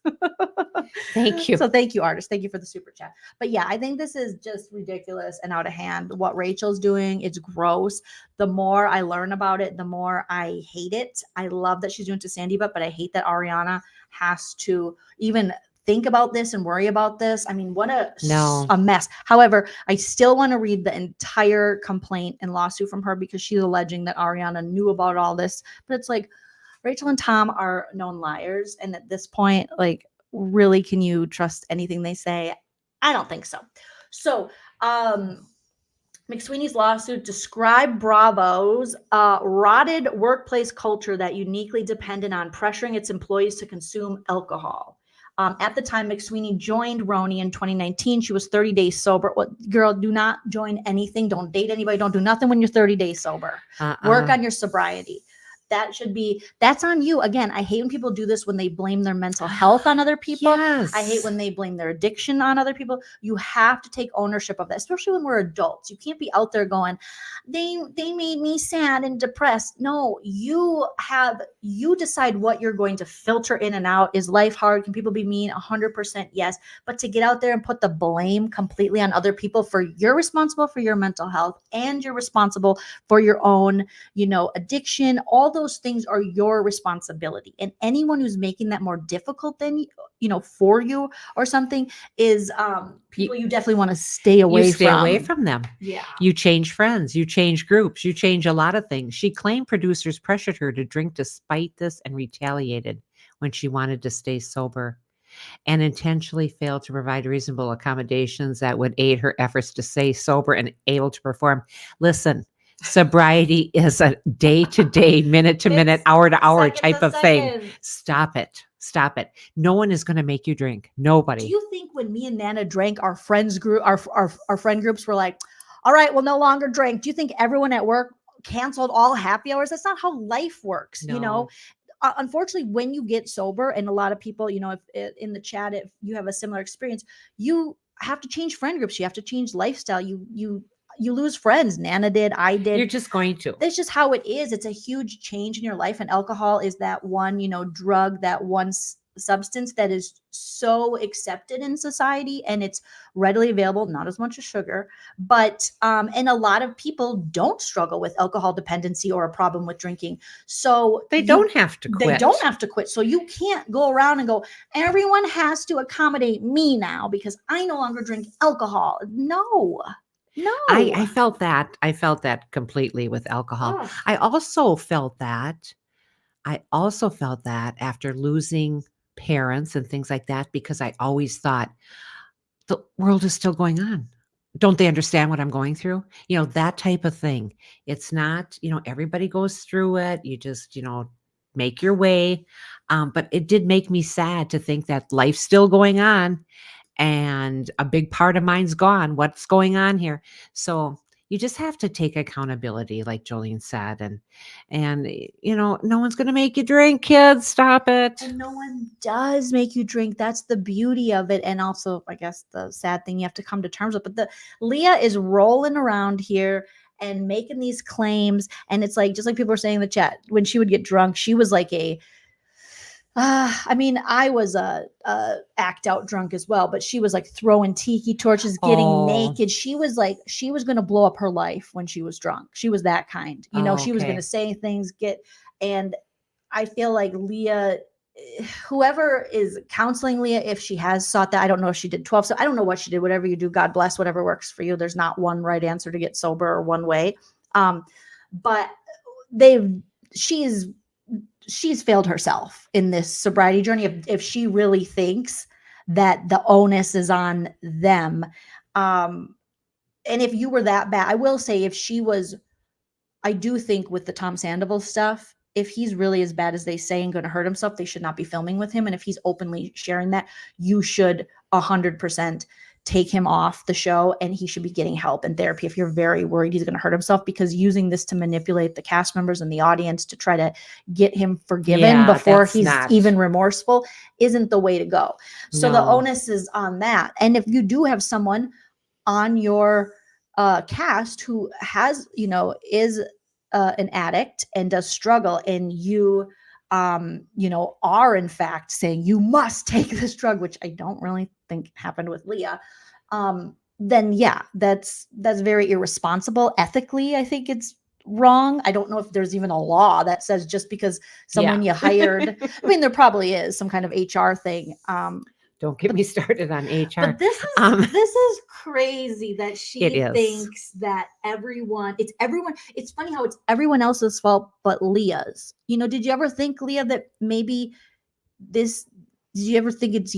Thank you. So thank you, artists. Thank you for the super chat. But yeah, I think this is just ridiculous and out of hand. What Rachel's doing, it's gross. The more I learn about it, the more I hate it. I love that she's doing it to Sandy Butt, but I hate that Ariana has to even think about this and worry about this. I mean, what a mess. However, I still want to read the entire complaint and lawsuit from her because she's alleging that Ariana knew about all this. But it's like Rachel and Tom are known liars. And at this point, like, really, can you trust anything they say? I don't think so. So, McSweeney's lawsuit described Bravo's rotted workplace culture that uniquely depended on pressuring its employees to consume alcohol. At the time, McSweeney joined Roni in 2019. She was 30 days sober. Girl, do not join anything. Don't date anybody. Don't do nothing when you're 30 days sober. Work on your sobriety. that's on you. Again, I hate when people do this when they blame their mental health on other people. Yes. I hate when they blame their addiction on other people. You have to take ownership of that, especially when we're adults. You can't be out there going, they made me sad and depressed. No, you decide what you're going to filter in and out. Is life hard? Can people be mean? 100% yes. But to get out there and put the blame completely on other people for you're responsible for your mental health and you're responsible for your own, addiction, all those things are your responsibility. And anyone who's making that more difficult than for you or something is people you definitely want to stay away You stay from. away from them. Yeah. You change friends, you change groups, you change a lot of things. She claimed producers pressured her to drink despite this and retaliated when she wanted to stay sober, and intentionally failed to provide reasonable accommodations that would aid her efforts to stay sober and able to perform. Listen, sobriety is a day-to-day, minute-to-minute, It's hour-to-hour second type to of thing. second. Stop it. Stop it. No one is going to make you drink. Nobody. Do you think when me and Nana drank, our friends group, our friend groups were like, all right, we'll no longer drink? Do you think everyone at work canceled all happy hours? That's not how life works. No. Unfortunately, when you get sober, and a lot of people, if in the chat, if you have a similar experience, you have to change friend groups. You have to change lifestyle. You lose friends. Nana did. I did. You're just going to. That's just how it is. It's a huge change in your life. And alcohol is that one, drug, that one substance that is so accepted in society, and it's readily available, not as much as sugar, but and a lot of people don't struggle with alcohol dependency or a problem with drinking. So They don't have to quit. They don't have to quit. So you can't go around and go, everyone has to accommodate me now because I no longer drink alcohol. No. I felt that. I felt that completely with alcohol. Ugh. I also felt that after losing parents and things like that, because I always thought the world is still going on. Don't they understand what I'm going through? That type of thing. It's not, everybody goes through it. You just, make your way. But it did make me sad to think that life's still going on and a big part of mine's gone. What's going on here? So you just have to take accountability, like Joleen said, and no one's going to make you drink, kids. Stop it. And no one does make you drink. That's the beauty of it. And also, I guess the sad thing you have to come to terms with. But Leah is rolling around here and making these claims. And it's like, just like people were saying in the chat, when she would get drunk, she was like I was a act out drunk as well, but she was like throwing tiki torches, getting naked. She was going to blow up her life when she was drunk. She was that kind, she was going to say things, and I feel like Leah, whoever is counseling Leah, if she has sought that, I don't know if she did 12. So I don't know what she did. Whatever you do, God bless, whatever works for you. There's not one right answer to get sober or one way. But she's failed herself in this sobriety journey. If she really thinks that the onus is on them. And if you were that bad, I will say I do think with the Tom Sandoval stuff, if he's really as bad as they say and going to hurt himself, they should not be filming with him. And if he's openly sharing that, you should 100% take him off the show, and he should be getting help and therapy if you're very worried he's going to hurt himself, because using this to manipulate the cast members and the audience to try to get him forgiven before he's even remorseful isn't the way to go. So the onus is on that. And if you do have someone on your cast who has, is an addict and does struggle, and you are in fact saying you must take this drug, which I don't really think happened with Leah, then yeah, that's very irresponsible. Ethically, I think it's wrong. I don't know if there's even a law that says just because someone you hired, I mean, there probably is some kind of HR thing. Don't get me started on HR. But this is crazy that she thinks that it's funny how it's everyone else's fault but Leah's. Did you ever think, Leah, that maybe did you ever think it's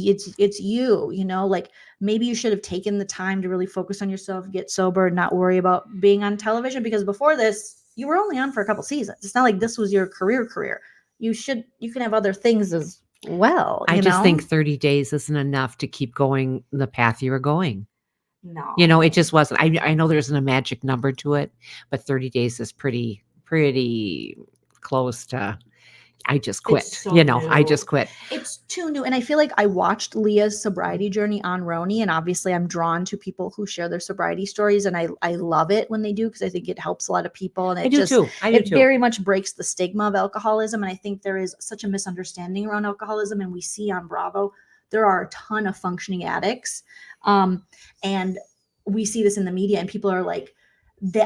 you, like maybe you should have taken the time to really focus on yourself, get sober, and not worry about being on television? Because before this, you were only on for a couple seasons. It's not like this was your career. You can have other things as well. I just think 30 days isn't enough to keep going the path you were going. No. It just wasn't. I know there isn't a magic number to it, but 30 days is pretty close to, I just quit. It's so I new. just quit. It's too new. And I feel like I watched Leah's sobriety journey on Roni, and obviously I'm drawn to people who share their sobriety stories. And I love it when they do, because I think it helps a lot of people. And I do too. It very much breaks the stigma of alcoholism. And I think there is such a misunderstanding around alcoholism. And we see on Bravo, there are a ton of functioning addicts. And we see this in the media, and people are like,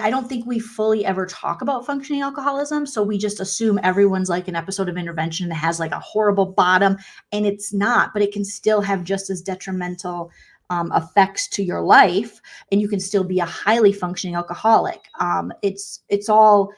I don't think we fully ever talk about functioning alcoholism. So we just assume everyone's like an episode of intervention that has like a horrible bottom, and it's not, but it can still have just as detrimental effects to your life. And you can still be a highly functioning alcoholic. It's all,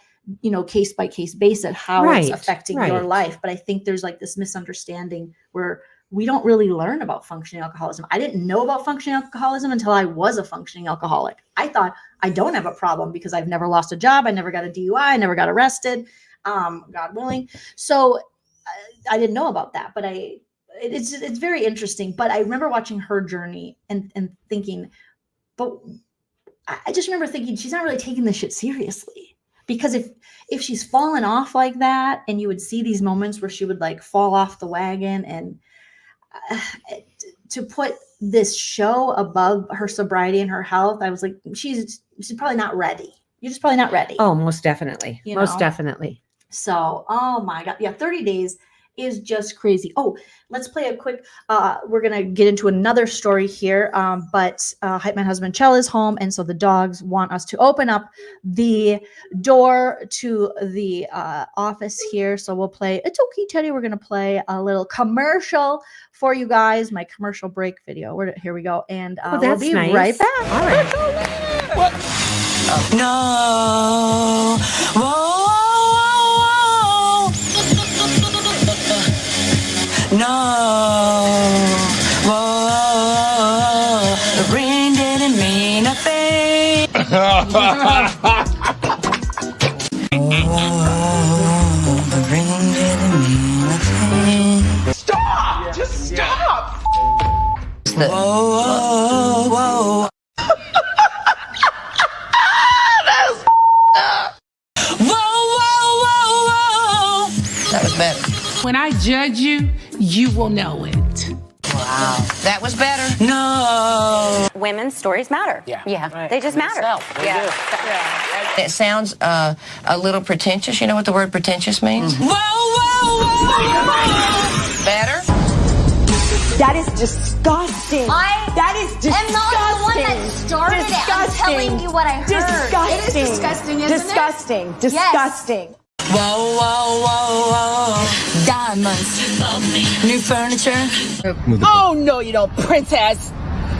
case by case basis, how it's affecting your life. But I think there's like this misunderstanding where we don't really learn about functioning alcoholism. I didn't know about functioning alcoholism until I was a functioning alcoholic. I thought I don't have a problem because I've never lost a job. I never got a DUI. I never got arrested, God willing. So I didn't know about that, but it's very interesting. But I remember watching her journey and thinking, but I just remember thinking she's not really taking this shit seriously. Because if she's fallen off like that, and you would see these moments where she would like fall off the wagon, and to put this show above her sobriety and her health, I was like, she's probably not ready. You're just probably not ready. Oh, most definitely. Most definitely. So, oh my God. Yeah. 30 days is just crazy. Oh, let's play a quick, we're going to get into another story here. But Hype Man husband Chell is home. And so the dogs want us to open up the door to the office here. So we'll play, it's okay, Teddy. We're going to play a little commercial for you guys. My commercial break video. Here we go. And we'll be right back. All right. No. Whoa. No. Whoa. The ring didn't mean a thing. The ring didn't mean a thing. Stop! Just stop! Whoa, whoa, whoa. That was better. When I judge you, you will know it. Wow. That was better. No. Women's stories matter. Yeah. Right. They just matter. It sounds a little pretentious. You know what the word pretentious means? Mm-hmm. Whoa. Better? That is disgusting. That is disgusting. I'm not the one that started it. I'm telling you what I heard. Disgusting. It is disgusting, isn't disgusting. it? Disgusting. Yes. Whoa, whoa, whoa, whoa. Diamonds. New furniture. Oh, no, you don't, princess.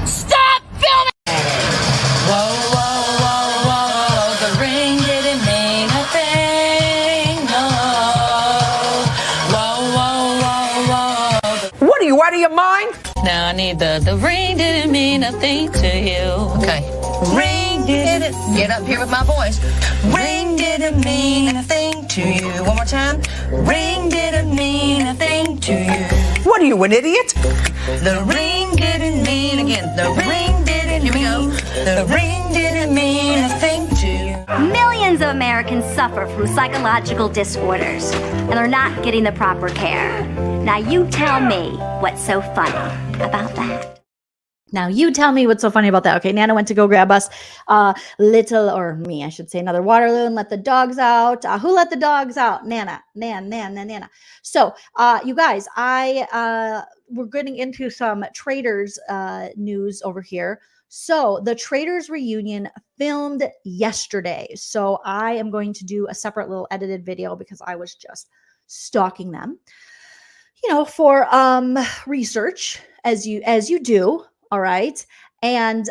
Stop filming. Whoa, whoa, whoa, whoa. The ring didn't mean a thing. No. Whoa, whoa, whoa, whoa. What are you, out of your mind? Now I need the ring didn't mean a thing to you. Okay. Ring didn't. Get up here with my voice. Ring didn't mean a thing to you. One more time. Ring didn't mean a thing to you. What are you, an idiot? The ring didn't mean again. The ring didn't. Here we go. The ring didn't mean a thing to you. Millions of Americans suffer from psychological disorders and are not getting the proper care. Now you tell me what's so funny about that. Now you tell me what's so funny about that. Okay, Nana went to go grab us another Waterloo and let the dogs out. Who let the dogs out? Nana. So you guys, we're getting into some Traders news over here. So the Traders reunion filmed yesterday. So I am going to do a separate little edited video because I was just stalking them, for research as you do. All right. And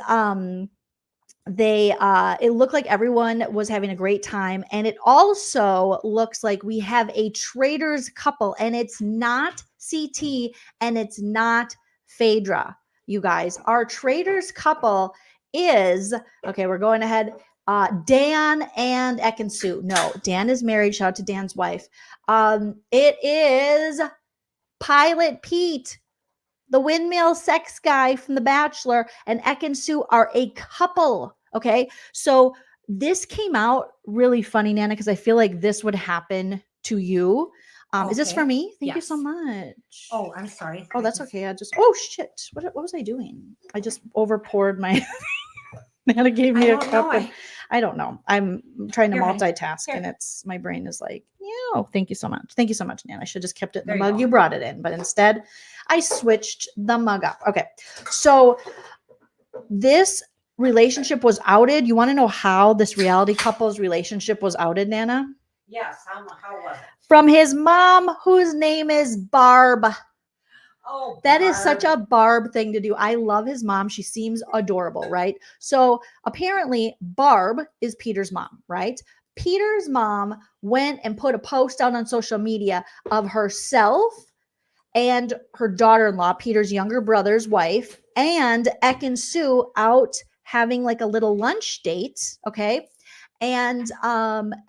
it looked like everyone was having a great time. And it also looks like we have a Traders couple, and it's not CT and it's not Phaedra. You guys, our Traders couple is, okay, we're going ahead. Dan and Ekin-Su. No, Dan is married. Shout out to Dan's wife. It is Pilot Pete, the windmill sex guy from The Bachelor, and Ekin-Su are a couple. Okay. So this came out really funny, Nana, because I feel like this would happen to you. Is this for Okay. me? Thank you so Yes. much. Oh, I'm sorry. Oh, that's okay. Oh shit. What was I doing? I just over poured my Nana gave me a cup and I don't know. I'm trying to You're fine. multitask Here. and my brain is like, yeah, thank you so much. Thank you so much, Nana. I should have just kept it in the There you mug. go. You brought it in, but instead I switched the mug up. Okay. So this relationship was outed. You want to know how this reality couple's relationship was outed, Nana? Yes. How was it? From his mom, whose name is Barb. Oh, that is such a Barb thing to do. I love his mom. She seems adorable, right? So apparently Barb is Peter's mom, right? Peter's mom went and put a post out on social media of herself and her daughter-in-law, Peter's younger brother's wife, and Ek and Sue out having like a little lunch date, okay? And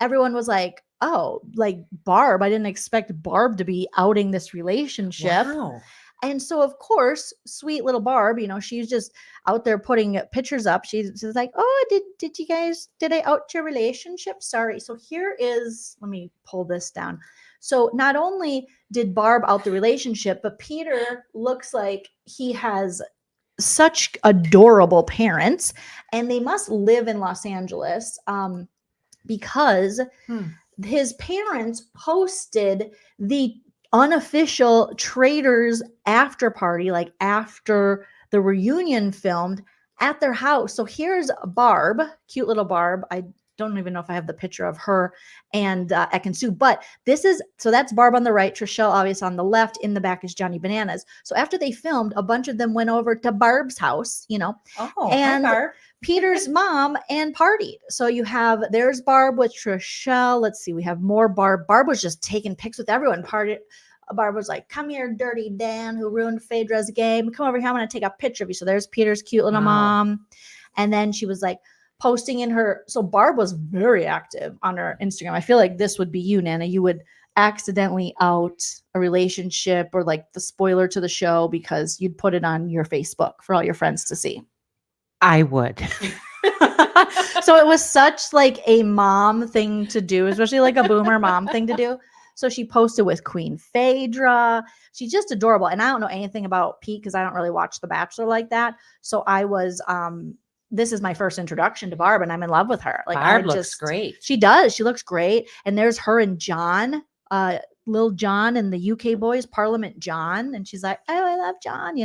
everyone was like, oh, like Barb, I didn't expect Barb to be outing this relationship. Wow. And so, of course, sweet little Barb, she's just out there putting pictures up. She's like, oh, did I out your relationship? Sorry. So here is, let me pull this down. So not only did Barb out the relationship, but Peter looks like he has such adorable parents, and they must live in Los Angeles because his parents hosted the unofficial Traders after party, like after the reunion filmed at their house. So here's Barb, cute little Barb. I don't even know if I have the picture of her and Ek and Sue, but that's Barb on the right, Trishelle obvious on the left, in the back is Johnny Bananas. So after they filmed, a bunch of them went over to Barb's house, Oh, and hi, Barb. Peter's mom and partied. So there's Barb with Trishelle. Let's see, we have more Barb. Barb was just taking pics with everyone. Barb was like, come here, dirty Dan, who ruined Phaedra's game. Come over here. I'm going to take a picture of you. So there's Peter's cute little mom. And then she was like posting in her. So Barb was very active on her Instagram. I feel like this would be you, Nana. You would accidentally out a relationship or like the spoiler to the show because you'd put it on your Facebook for all your friends to see. I would. So it was such like a mom thing to do, especially like a boomer mom thing to do. So she posted with Queen Phaedra. She's just adorable. And I don't know anything about Pete because I don't really watch The Bachelor like that. So I was, this is my first introduction to Barb and I'm in love with her. Like Barb looks great. She does. She looks great. And there's her and John, Lil John and the UK boys, Parliament John. And she's like, oh, I love John,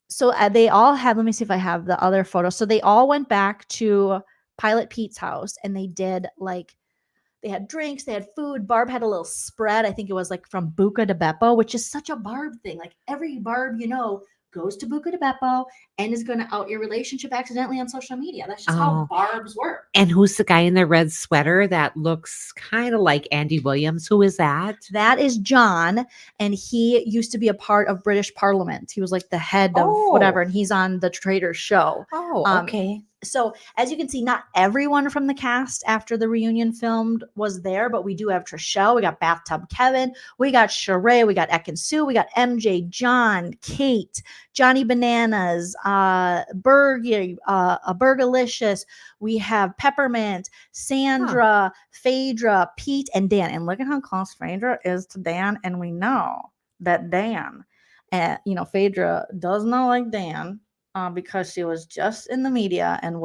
So they all had, let me see if I have the other photo. So they all went back to Pilot Pete's house and they did they had drinks, they had food. Barb had a little spread. I think it was like from Buca de Beppo, which is such a Barb thing. Like every Barb, goes to Buca de Beppo and is going to out your relationship accidentally on social media. That's just how Barbs work. And who's the guy in the red sweater that looks kind of like Andy Williams? Who is that? That is John. And he used to be a part of British Parliament. He was like the head of whatever. And he's on the Traitors show. Oh, okay. So as you can see, not everyone from the cast after the reunion filmed was there, but we do have Trishelle, we got Bathtub Kevin, we got Sheree, we got Ek and Sue, we got MJ, John, Kate, Johnny Bananas, Burgalicious, we have Peppermint, Sandra, Phaedra, Pete, and Dan. And look at how close Phaedra is to Dan. And we know that Dan, Phaedra does not like Dan. Because she was just in the media and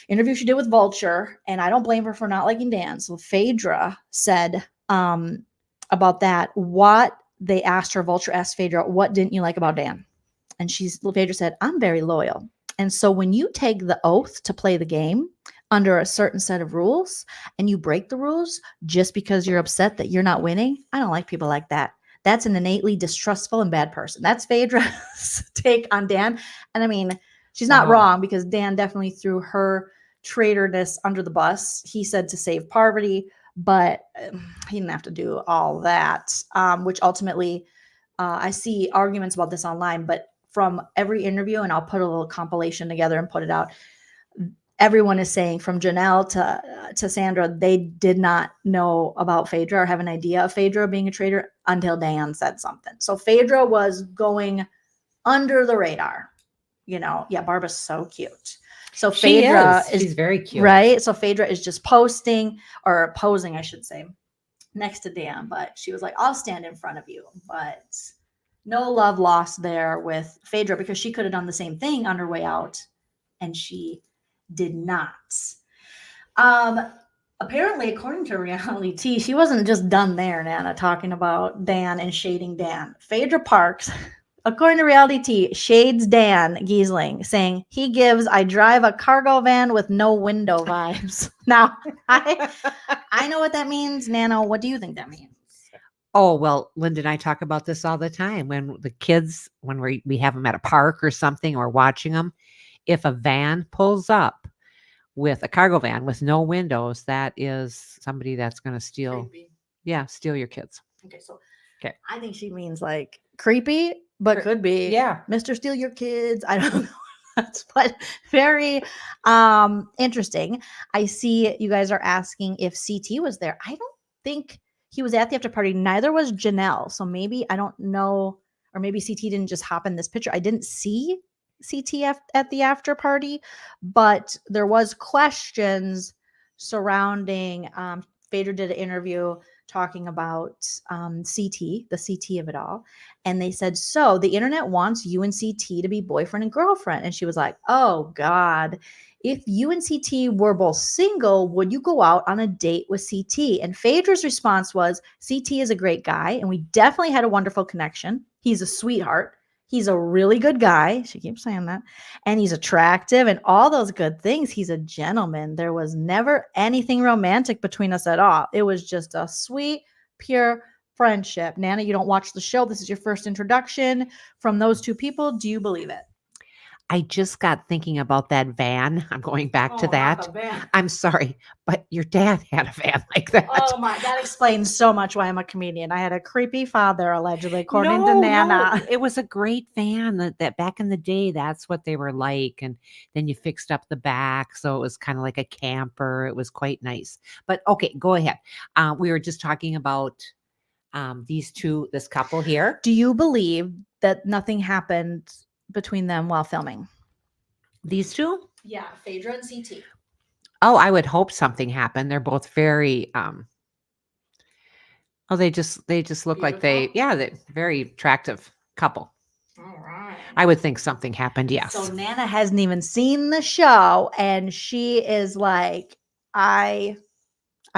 interview she did with Vulture, and I don't blame her for not liking Dan. So Phaedra said about that, Vulture asked Phaedra, what didn't you like about Dan? And Phaedra said, I'm very loyal. And so when you take the oath to play the game under a certain set of rules and you break the rules just because you're upset that you're not winning, I don't like people like that. That's an innately distrustful and bad person. That's Phaedra's take on Dan. And I mean, she's not wrong because Dan definitely threw her traitorness under the bus. He said to save Parvati, but he didn't have to do all that, which ultimately I see arguments about this online, but from every interview, and I'll put a little compilation together and put it out, everyone is saying from Janelle to Sandra, they did not know about Phaedra or have an idea of Phaedra being a traitor until Dan said something. So Phaedra was going under the radar, Yeah, Barbara's so cute. So Phaedra she's very cute. Right? So Phaedra is just posing, I should say. next to Dan, but she was like, I'll stand in front of you. But no love lost there with Phaedra because she could have done the same thing on her way out, and she did not. Apparently, according to Reality T, she wasn't just done there, Nana, talking about Dan and shading Dan. Phaedra Parks, according to Reality T, shades Dan Giesling, saying he gives I drive a cargo van with no window vibes. Now, I know what that means. Nana, what do you think that means? Oh, well, Linda and I talk about this all the time. When the kids, when we have them at a park or something or watching them, if a van pulls up with a cargo van with no windows, that is somebody that's going to steal. Creepy. Yeah, steal your kids. Okay, so Okay. I think she means like creepy, but could be Mr. Steal Your Kids. I don't know. But very interesting. I see you guys are asking if CT was there. I don't think he was at the after party. Neither was Janelle. So maybe, I don't know, or maybe CT didn't just hop in this picture. I didn't see CT at the after party, but there was questions surrounding Phaedra did an interview talking about CT, the CT of it all. And they said, so the internet wants you and CT to be boyfriend and girlfriend. And she was like, oh God, if you and CT were both single, would you go out on a date with CT? And Phaedra's response was, CT is a great guy. And we definitely had a wonderful connection. He's a sweetheart. He's a really good guy. She keeps saying that. And he's attractive and all those good things. He's a gentleman. There was never anything romantic between us at all. It was just a sweet, pure friendship. Nana, you don't watch the show. This is your first introduction from those two people. Do you believe it? I just got thinking about that van. I'm going back to that. I'm sorry, but your dad had a van like that. Oh my, that explains so much why I'm a comedian. I had a creepy father, allegedly, according to Nana. No, it was a great van that back in the day, that's what they were like. And then you fixed up the back. So it was kind of like a camper. It was quite nice. But okay, go ahead. We were just talking about this couple here. Do you believe that nothing happened between them while filming? These two? Yeah, Phaedra and CT. Oh, I would hope something happened. They're both very they just look like they're very attractive couple. All right. I would think something happened, yes. So Nana hasn't even seen the show and she is like, I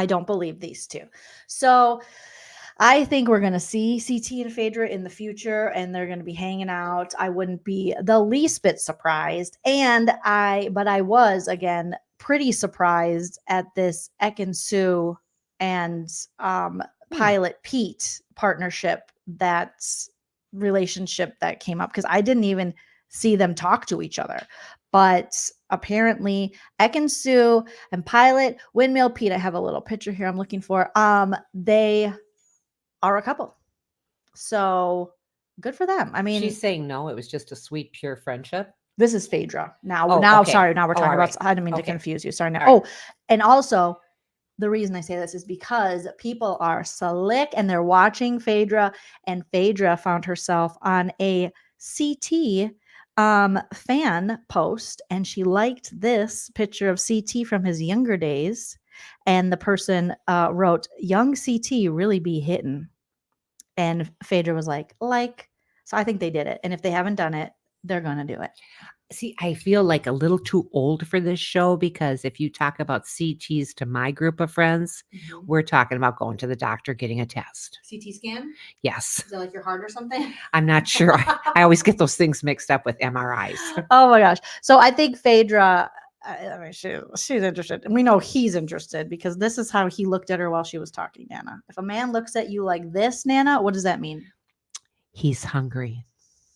don't believe these two. So I think we're going to see CT and Phaedra in the future and they're going to be hanging out. I wouldn't be the least bit surprised. But I was, again, pretty surprised at this Ekin-Su and Pilot Pete partnership, relationship that came up, because I didn't even see them talk to each other. But apparently Ekin-Su and Pilot, Windmill Pete, I have a little picture here I'm looking for. They are a couple. So good for them. I mean, she's saying no, it was just a sweet, pure friendship. This is Phaedra. Now Okay. Now we're talking about, right. I didn't mean to confuse you. Sorry. Now. All right. And also the reason I say this is because people are slick and they're watching Phaedra, and Phaedra found herself on a CT fan post, and she liked this picture of CT from his younger days. And the person wrote, young CT really be hitting. And Phaedra was like, so I think they did it. And if they haven't done it, they're going to do it. See, I feel like a little too old for this show, because if you talk about CTs to my group of friends, we're talking about going to the doctor, getting a test. CT scan? Yes. Is that like your heart or something? I'm not sure. I always get those things mixed up with MRIs. Oh my gosh. So I think Phaedra, I mean, she's interested. And we know he's interested because this is how he looked at her while she was talking, Nana. If a man looks at you like this, Nana, what does that mean? He's hungry.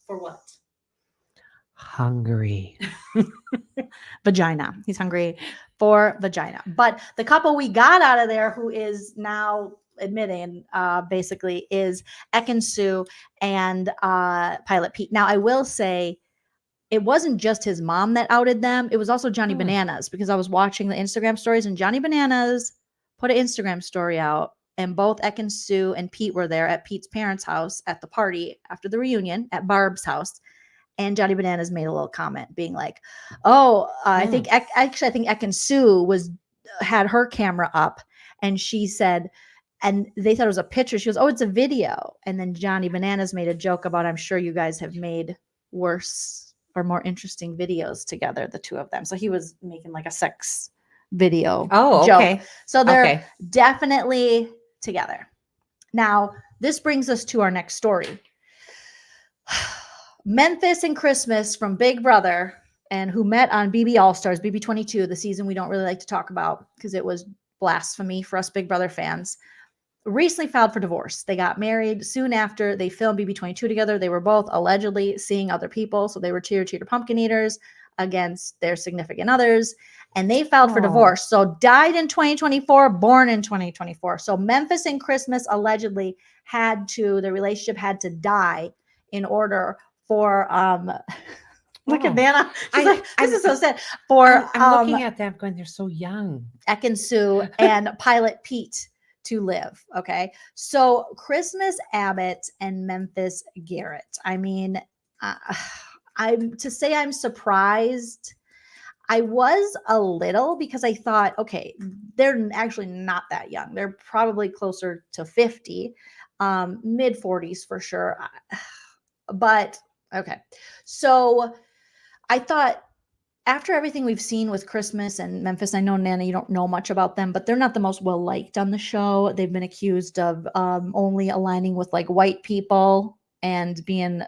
For what? Hungry. Vagina. He's hungry for vagina. But the couple we got out of there, who is now admitting basically, is Ekin-Su and Pilot Pete. Now, I will say, it wasn't just his mom that outed them. It was also Johnny Bananas, because I was watching the Instagram stories and Johnny Bananas put an Instagram story out, and both Ekin-Su and Pete were there at Pete's parents' house at the party after the reunion at Barb's house. And Johnny Bananas made a little comment being like, I think Ekin-Su had her camera up, and she said, And they thought it was a picture. She goes, oh, it's a video. And then Johnny Bananas made a joke about, I'm sure you guys have made worse or more interesting videos together, the two of them. So he was making like a sex video joke. So they're definitely together. Now, this brings us to our next story. Memphis and Christmas from Big Brother, and who met on BB All-Stars, BB 22, the season we don't really like to talk about because it was blasphemy for us Big Brother fans, recently filed for divorce. They got married soon after they filmed BB 22 together. They were both allegedly seeing other people. So they were cheer pumpkin eaters against their significant others. And they filed for divorce. So died in 2024, born in 2024. So Memphis and Christmas allegedly their relationship had to die in order for look at Nana. She's like, this is so sad. I'm looking at them going, they're so young. Ekin-Su and Pilot Pete to live. Okay. So Christmas Abbott and Memphis Garrett. I mean, I'm surprised. I was a little, because I thought, okay, they're actually not that young. They're probably closer to 50, mid 40s for sure. But okay. So I thought, after everything we've seen with Christmas and Memphis, I know, Nana, you don't know much about them, but they're not the most well-liked on the show. They've been accused of only aligning with like white people and being,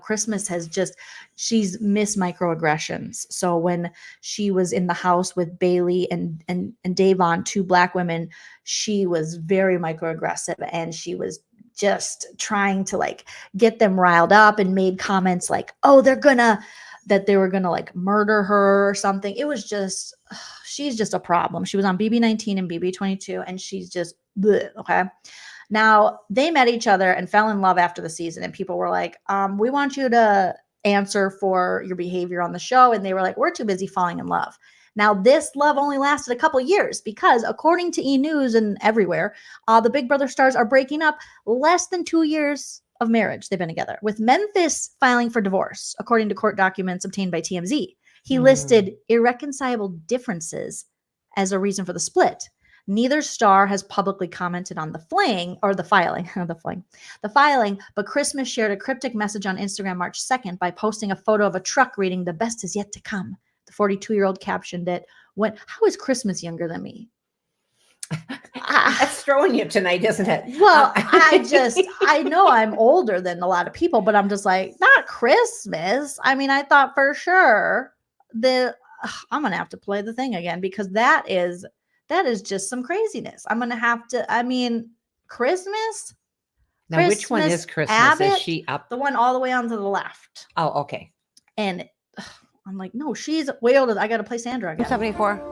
Christmas she's missed microaggressions. So when she was in the house with Bailey and Davon, two Black women, she was very microaggressive, and she was just trying to like get them riled up and made comments like, oh, that they were going to like murder her or something. It was just, she's just a problem. She was on BB 19 and BB 22, and she's just, bleh, okay. Now they met each other and fell in love after the season, and people were like, we want you to answer for your behavior on the show. And they were like, we're too busy falling in love. Now this love only lasted a couple years because, according to E! News and everywhere, the Big Brother stars are breaking up less than 2 years of marriage they've been together, with Memphis filing for divorce, according to court documents obtained by TMZ. He listed irreconcilable differences as a reason for the split. Neither star has publicly commented on the filing, but Christmas shared a cryptic message on Instagram March 2nd by posting a photo of a truck reading, "The best is yet to come." The 42-year-old captioned it, how is Christmas younger than me? That's throwing you tonight, isn't it? Well, I know I'm older than a lot of people, but I'm just like, not Christmas. I mean, I thought for sure I'm going to have to play the thing again, because that is just some craziness. I'm going to have to, Christmas? Now, Christmas which one is Christmas? Abbott, is she up? The one all the way on to the left. Oh, okay. And I'm like, no, she's way older. I got to play Sandra again. 74.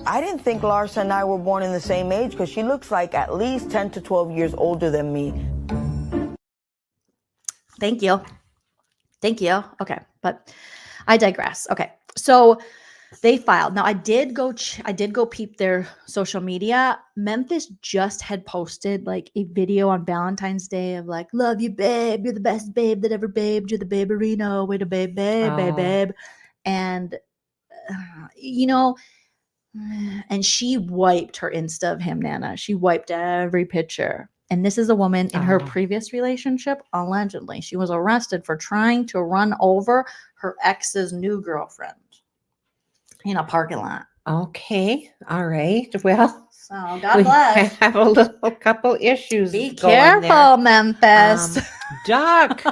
I didn't think Larsa and I were born in the same age, because she looks like at least 10 to 12 years older than me. Thank you. Okay, but I digress. Okay, so they filed. Now I did go peep their social media. Memphis just had posted like a video on Valentine's Day of like, love you, babe. You're the best babe that ever babed. You're the baberino. Way to babe. And and she wiped her Insta of him, Nana. She wiped every picture. And this is a woman in her previous relationship. Allegedly, she was arrested for trying to run over her ex's new girlfriend in a parking lot. Okay. All right. Well, so God bless. Have a couple issues. Be careful, Memphis. Duck.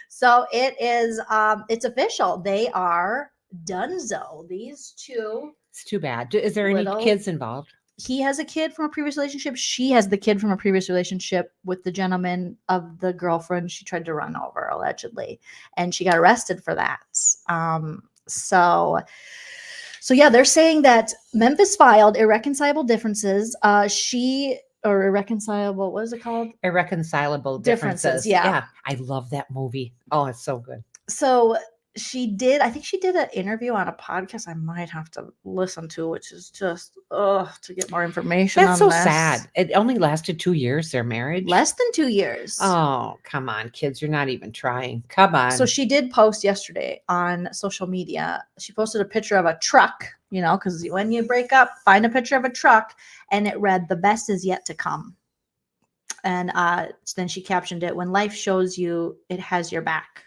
So it is. It's official. They are donezo. These two. It's too bad. Is there any kids involved? He has a kid from a previous relationship. She has the kid from a previous relationship with the gentleman of the girlfriend she tried to run over, allegedly, and she got arrested for that. So yeah, they're saying that Memphis filed irreconcilable differences. Irreconcilable, what is it called? Irreconcilable differences. Yeah. I love that movie. Oh, it's so good. So I think she did an interview on a podcast I might have to listen to, which is just to get more information. That's on so this. sad. It only lasted 2 years, their marriage. Less than 2 years. Oh, come on, kids. You're not even trying. Come on. So she did post yesterday on social media. She posted a picture of a truck, because when you break up, find a picture of a truck, and it read, "The best is yet to come." And then she captioned it, "When life shows you it has your back."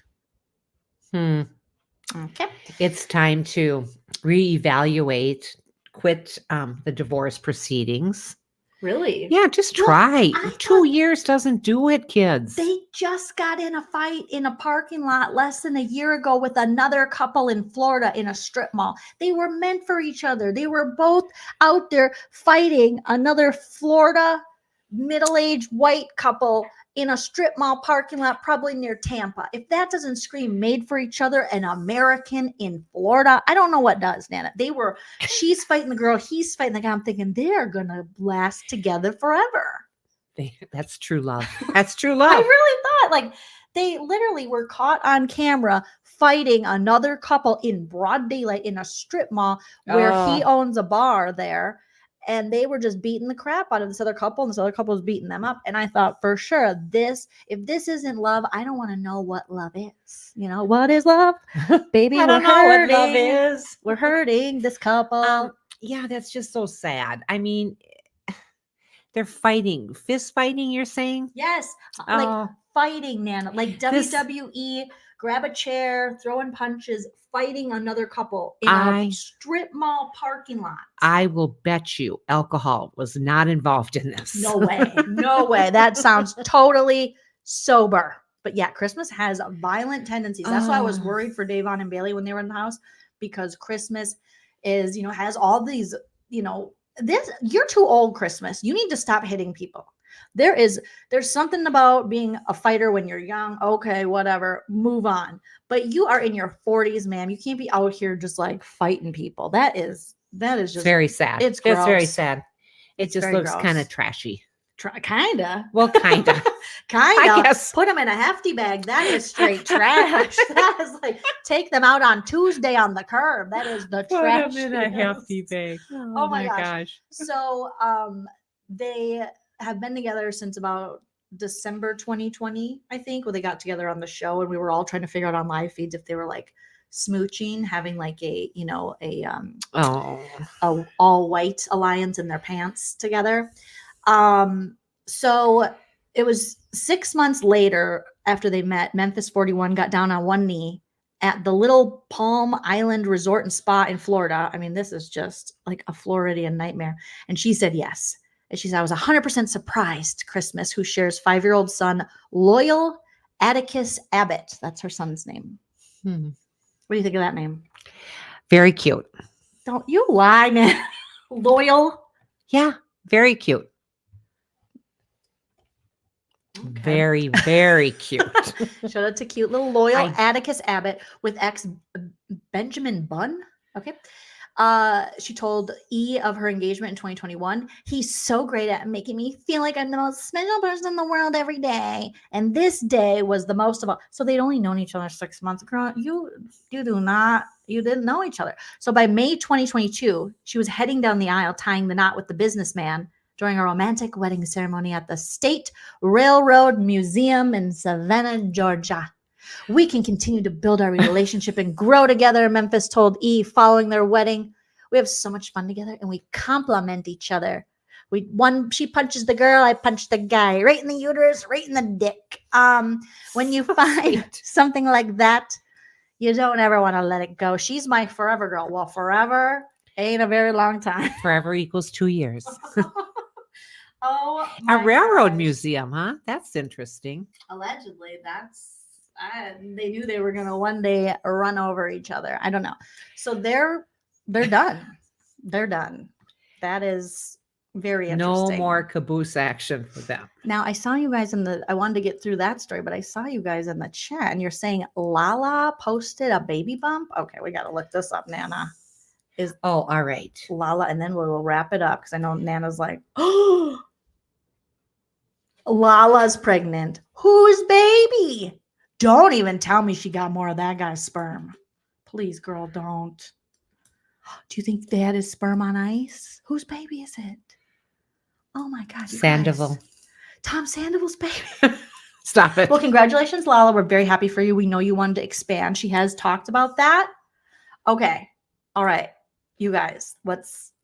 Okay. It's time to reevaluate, quit the divorce proceedings. Really? Yeah, just try. 2 years doesn't do it, kids. They just got in a fight in a parking lot less than a year ago with another couple in Florida in a strip mall. They were meant for each other. They were both out there fighting another Florida middle-aged white couple in a strip mall parking lot, probably near Tampa. If that doesn't scream made for each other, an American in Florida, I don't know what does, Nana. She's fighting the girl, he's fighting the guy. I'm thinking they're going to last together forever. That's true love. That's true love. I really thought they literally were caught on camera fighting another couple in broad daylight in a strip mall where he owns a bar there. And they were just beating the crap out of this other couple, and this other couple was beating them up. And I thought, for sure, if this isn't love, I don't want to know what love is. What is love? Baby, I don't know what love is. We're hurting this couple. Yeah, that's just so sad. I mean, they're fighting. Fist fighting, you're saying? Yes. Like fighting, Nana. Like WWE, grab a chair, throwing punches, fighting another couple in a strip mall parking lot. I will bet you alcohol was not involved in this. No way. No way. That sounds totally sober. But yeah, Christmas has violent tendencies. That's why I was worried for Davon and Bailey when they were in the house, because Christmas is, has all these, you're too old, Christmas. You need to stop hitting people. There's something about being a fighter when you're young. Okay, whatever, move on. But you are in your 40s, ma'am. You can't be out here just fighting people. That is just very sad. It's gross. That's very sad. It just looks kind of trashy. Kinda. Well, kinda. I guess. Put them in a hefty bag. That is straight trash. That is take them out on Tuesday on the curb. That is the trash. Put them in a hefty bag. Oh my gosh. So they have been together since about December 2020, I think, when they got together on the show, and we were all trying to figure out on live feeds if they were smooching, having a all white alliance in their pants together. So it was 6 months later after they met, Memphis 41 got down on one knee at the little Palm Island Resort and Spa in Florida. I mean, this is just like a Floridian nightmare. And she said yes. And she said, I was 100% surprised, Christmas, who shares 5-year-old son, Loyal Atticus Abbott. That's her son's name. What do you think of that name? Very cute. Don't you lie, man. Loyal. Yeah, very cute. Okay. Very, very cute. Shout out to cute little Loyal Atticus Abbott with ex Benjamin Bunn. Okay. She told E of her engagement in 2021. He's so great at making me feel like I'm the most special person in the world every day. And this day was the most of all. So they'd only known each other 6 months. Girl, you didn't know each other. So by May 2022, she was heading down the aisle, tying the knot with the businessman during a romantic wedding ceremony at the State Railroad Museum in Savannah, Georgia. We can continue to build our relationship and grow together, Memphis told E following their wedding. We have so much fun together and we complement each other. She punches the girl, I punch the guy, right in the uterus, right in the dick. When you find something like that, you don't ever want to let it go. She's my forever girl. Well, forever ain't a very long time. Forever equals 2 years. Oh, a railroad museum, huh? That's interesting. Allegedly, they knew they were going to one day run over each other. I don't know. So they're done. They're done. That is very interesting. No more caboose action for them. Now, I saw you guys I wanted to get through that story, but I saw you guys in the chat and you're saying Lala posted a baby bump. Okay, we got to look this up, Nana. All right. Lala, and then we'll wrap it up because I know Nana's like, oh, Lala's pregnant. Whose baby? Don't even tell me she got more of that guy's sperm. Please, girl, don't. Do you think Dad is sperm on ice? Whose baby is it? Oh my God, you Sandoval. guys. Tom Sandoval's baby. Stop it. Well, congratulations, Lala. We're very happy for you. We know you wanted to expand. She has talked about that. Okay. All right. You guys,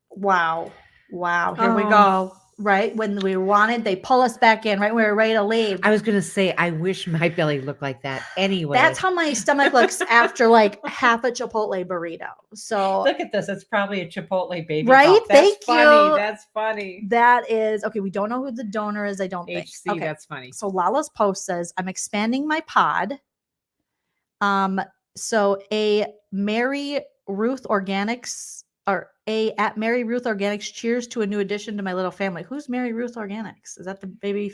wow. Here we go. Right? When we wanted, they pull us back in, right? When we were ready to leave. I was going to say, I wish my belly looked like that anyway. That's how my stomach looks after like half a Chipotle burrito. So look at this. It's probably a Chipotle baby. Right? Bump. That's Thank funny. you. That's funny. That is okay. We don't know who the donor is. I don't think. HC, Okay. that's funny. So Lala's post says, I'm expanding my pod. So a Mary Ruth Organics at Mary Ruth Organics, cheers to a new addition to my little family. Who's Mary Ruth Organics? Is that the baby?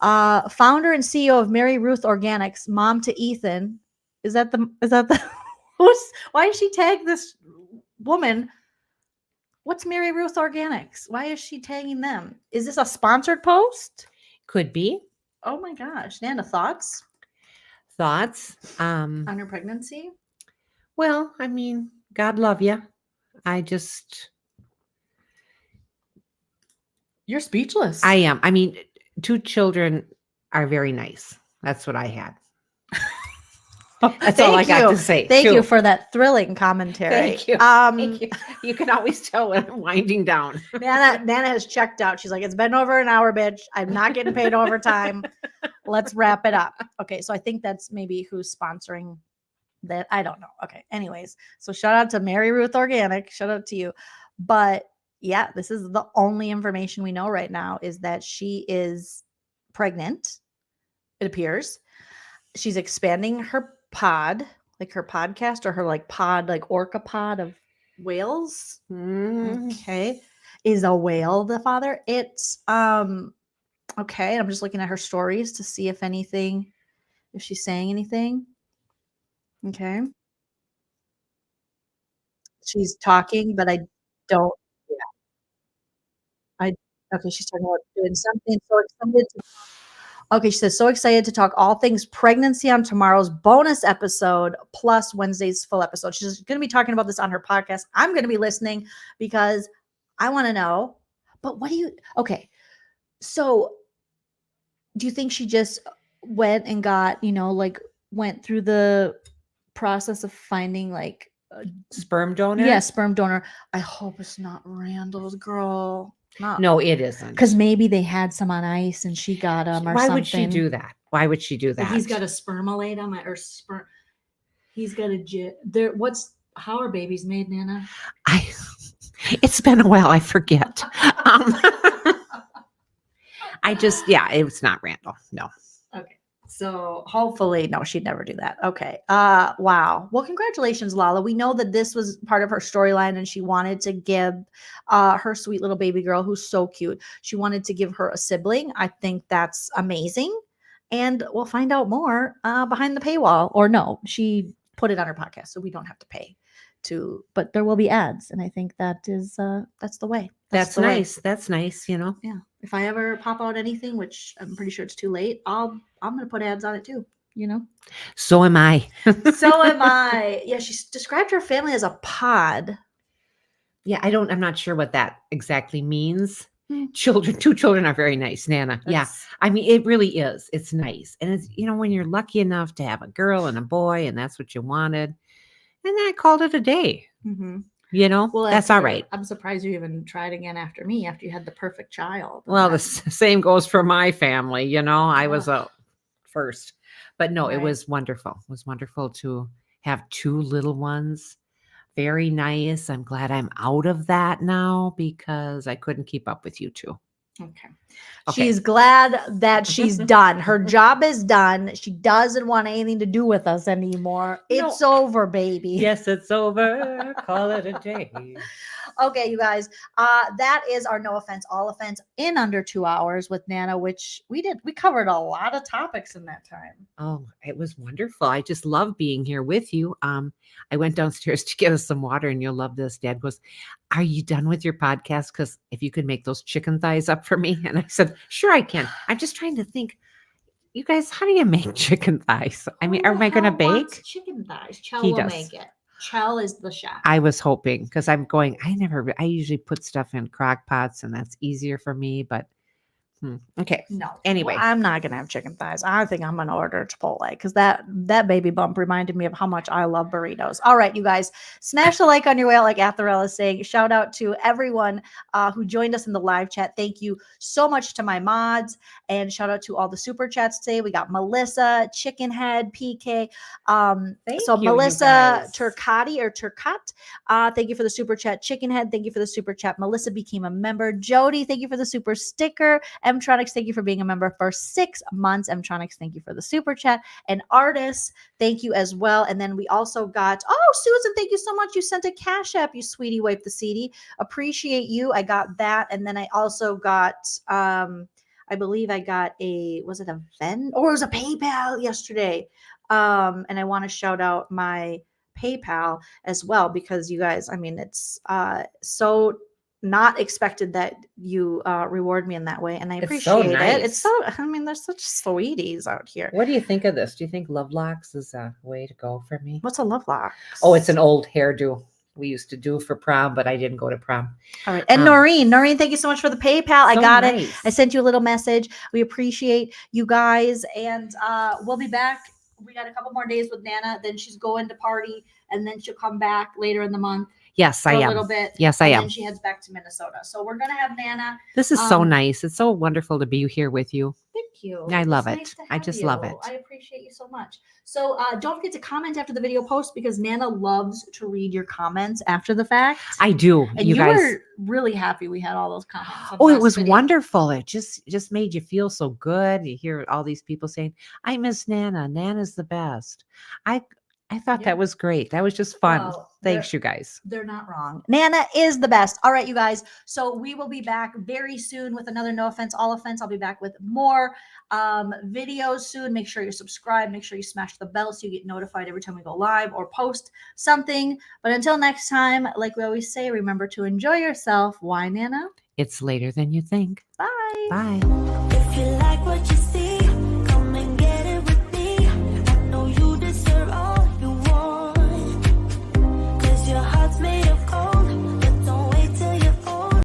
Founder and CEO of Mary Ruth Organics, mom to Ethan. Is that the why did she tag this woman? What's Mary Ruth Organics? Why is she tagging them? Is this a sponsored post? Could be. Oh my gosh. Nana, thoughts on her pregnancy? Well, I mean, God love you. You're speechless. I am. I mean, 2 children are very nice. That's what I had. That's all I got to say. Thank you for that thrilling commentary. Thank you. Thank you. You can always tell when I'm winding down. Nana has checked out. She's like, it's been over an hour, bitch. I'm not getting paid overtime. Let's wrap it up. Okay, so I think that's maybe who's sponsoring that. I don't know. Okay, anyways. So shout out to Mary Ruth Organic. Shout out to you. But yeah, this is the only information we know right now is that she is pregnant, it appears. She's expanding her pod, like her podcast or her like pod, like orca pod of whales. Okay. Is a whale the father? It's okay. I'm just looking at her stories to see if she's saying anything. Okay. She's talking, but I don't. Yeah. Okay. She's talking about doing something. So excited to. Okay, she says, so excited to talk all things pregnancy on tomorrow's bonus episode plus Wednesday's full episode. She's going to be talking about this on her podcast. I'm going to be listening because I want to know. But okay. So do you think she just went and got, went through the process of finding like a sperm donor? Yeah, sperm donor. I hope it's not Randall's girl. No, it isn't. Because maybe they had some on ice and she got them or something. Why would she do that? Why would she do that? He's got a spermalate on or sperm. He's got how are babies made, Nana? It's been a while. I forget. It's not Randall. No. Okay. So hopefully, no, she'd never do that. Okay. Wow. Well, congratulations, Lala. We know that this was part of her storyline and she wanted to give her sweet little baby girl who's so cute. She wanted to give her a sibling. I think that's amazing. And we'll find out more behind the paywall. Or no, she put it on her podcast, so we don't have to pay but there will be ads. And I think that is, that's the way. That's nice. That's nice, Yeah. If I ever pop out anything, which I'm pretty sure it's too late, I'm going to put ads on it too, So am I. So am I. Yeah. She described her family as a pod. Yeah. I'm not sure what that exactly means. 2 children are very nice, Nana. Yeah. I mean, it really is. It's nice. And it's, when you're lucky enough to have a girl and a boy and that's what you wanted. And then I called it a day. Mm-hmm. Well, that's all right. I'm surprised you even tried again after me, after you had the perfect child. Well, the same goes for my family. I was a first. But no, It was wonderful. It was wonderful to have 2 little ones. Very nice. I'm glad I'm out of that now because I couldn't keep up with you 2. Okay. She's glad that she's done. Her job is done. She doesn't want anything to do with us anymore. It's over, baby. Yes, it's over. Call it a day. Okay, you guys. That is our no offense, all offense in under 2 hours with Nana, which we did. We covered a lot of topics in that time. Oh, it was wonderful. I just love being here with you. I went downstairs to get us some water, and you'll love this. Dad goes, "Are you done with your podcast? Because if you could make those chicken thighs up for me." And I said, "Sure, I can." I'm just trying to think. You guys, how do you make chicken thighs? I mean, am I going to bake? Chicken thighs. He will does. make it. Chell is the chef. I was hoping because I'm going. I usually put stuff in crock pots, and that's easier for me. But okay. No. Anyway, Well, I'm not gonna have chicken thighs. I think I'm gonna order Chipotle because that baby bump reminded me of how much I love burritos. All right, you guys, smash the like on your way out, like Atharell is saying. Shout out to everyone who joined us in the live chat. Thank you so much to my mods, and shout out to all the super chats today. We got Melissa, Chicken Head, PK. Thank you, Melissa guys. Turcotti or Turcot, thank you for the super chat. Chicken Head, thank you for the super chat. Melissa became a member. Jody, thank you for the super sticker. Mtronics, thank you for being a member for 6 months. Mtronics, thank you for the super chat. And Artists, thank you as well. And then we also got, Susan, thank you so much. You sent a Cash App, you sweetie, wipe the CD. Appreciate you. I got that. And then I also got, I believe I got was it a Venmo or it was a PayPal yesterday? And I want to shout out my PayPal as well because you guys, I mean, it's so not expected that you reward me in that way, and I appreciate it. It's so, I mean, there's such sweeties out here. What do you think of this? Do you think Love Locks is a way to go for me? What's a Love Lock? Oh, it's an old hairdo we used to do for prom, but I didn't go to prom. All right. And Noreen, thank you so much for the PayPal. I got it. I sent you a little message. We appreciate you guys, and we'll be back. We got a couple more days with Nana, then she's going to party, and then she'll come back later in the month. Yes, I am. A little bit. Yes, I am. And then she heads back to Minnesota. So we're going to have Nana. This is so nice. It's so wonderful to be here with you. Thank you. I love It's it. nice to I have just you. love it. I appreciate you so much. So don't forget to comment after the video post because Nana loves to read your comments after the fact. I do. And you guys were really happy we had all those comments. Oh, it was wonderful. It just made you feel so good. You hear all these people saying, I miss Nana. Nana's the best. I thought that was great. That was just fun. Well, Thanks, you guys. They're not wrong. Nana is the best. All right, you guys. So we will be back very soon with another No Offense, All Offense. I'll be back with more videos soon. Make sure you're subscribed. Make sure you smash the bell so you get notified every time we go live or post something. But until next time, like we always say, remember to enjoy yourself. Why, Nana? It's later than you think. Bye. Bye. If you like what you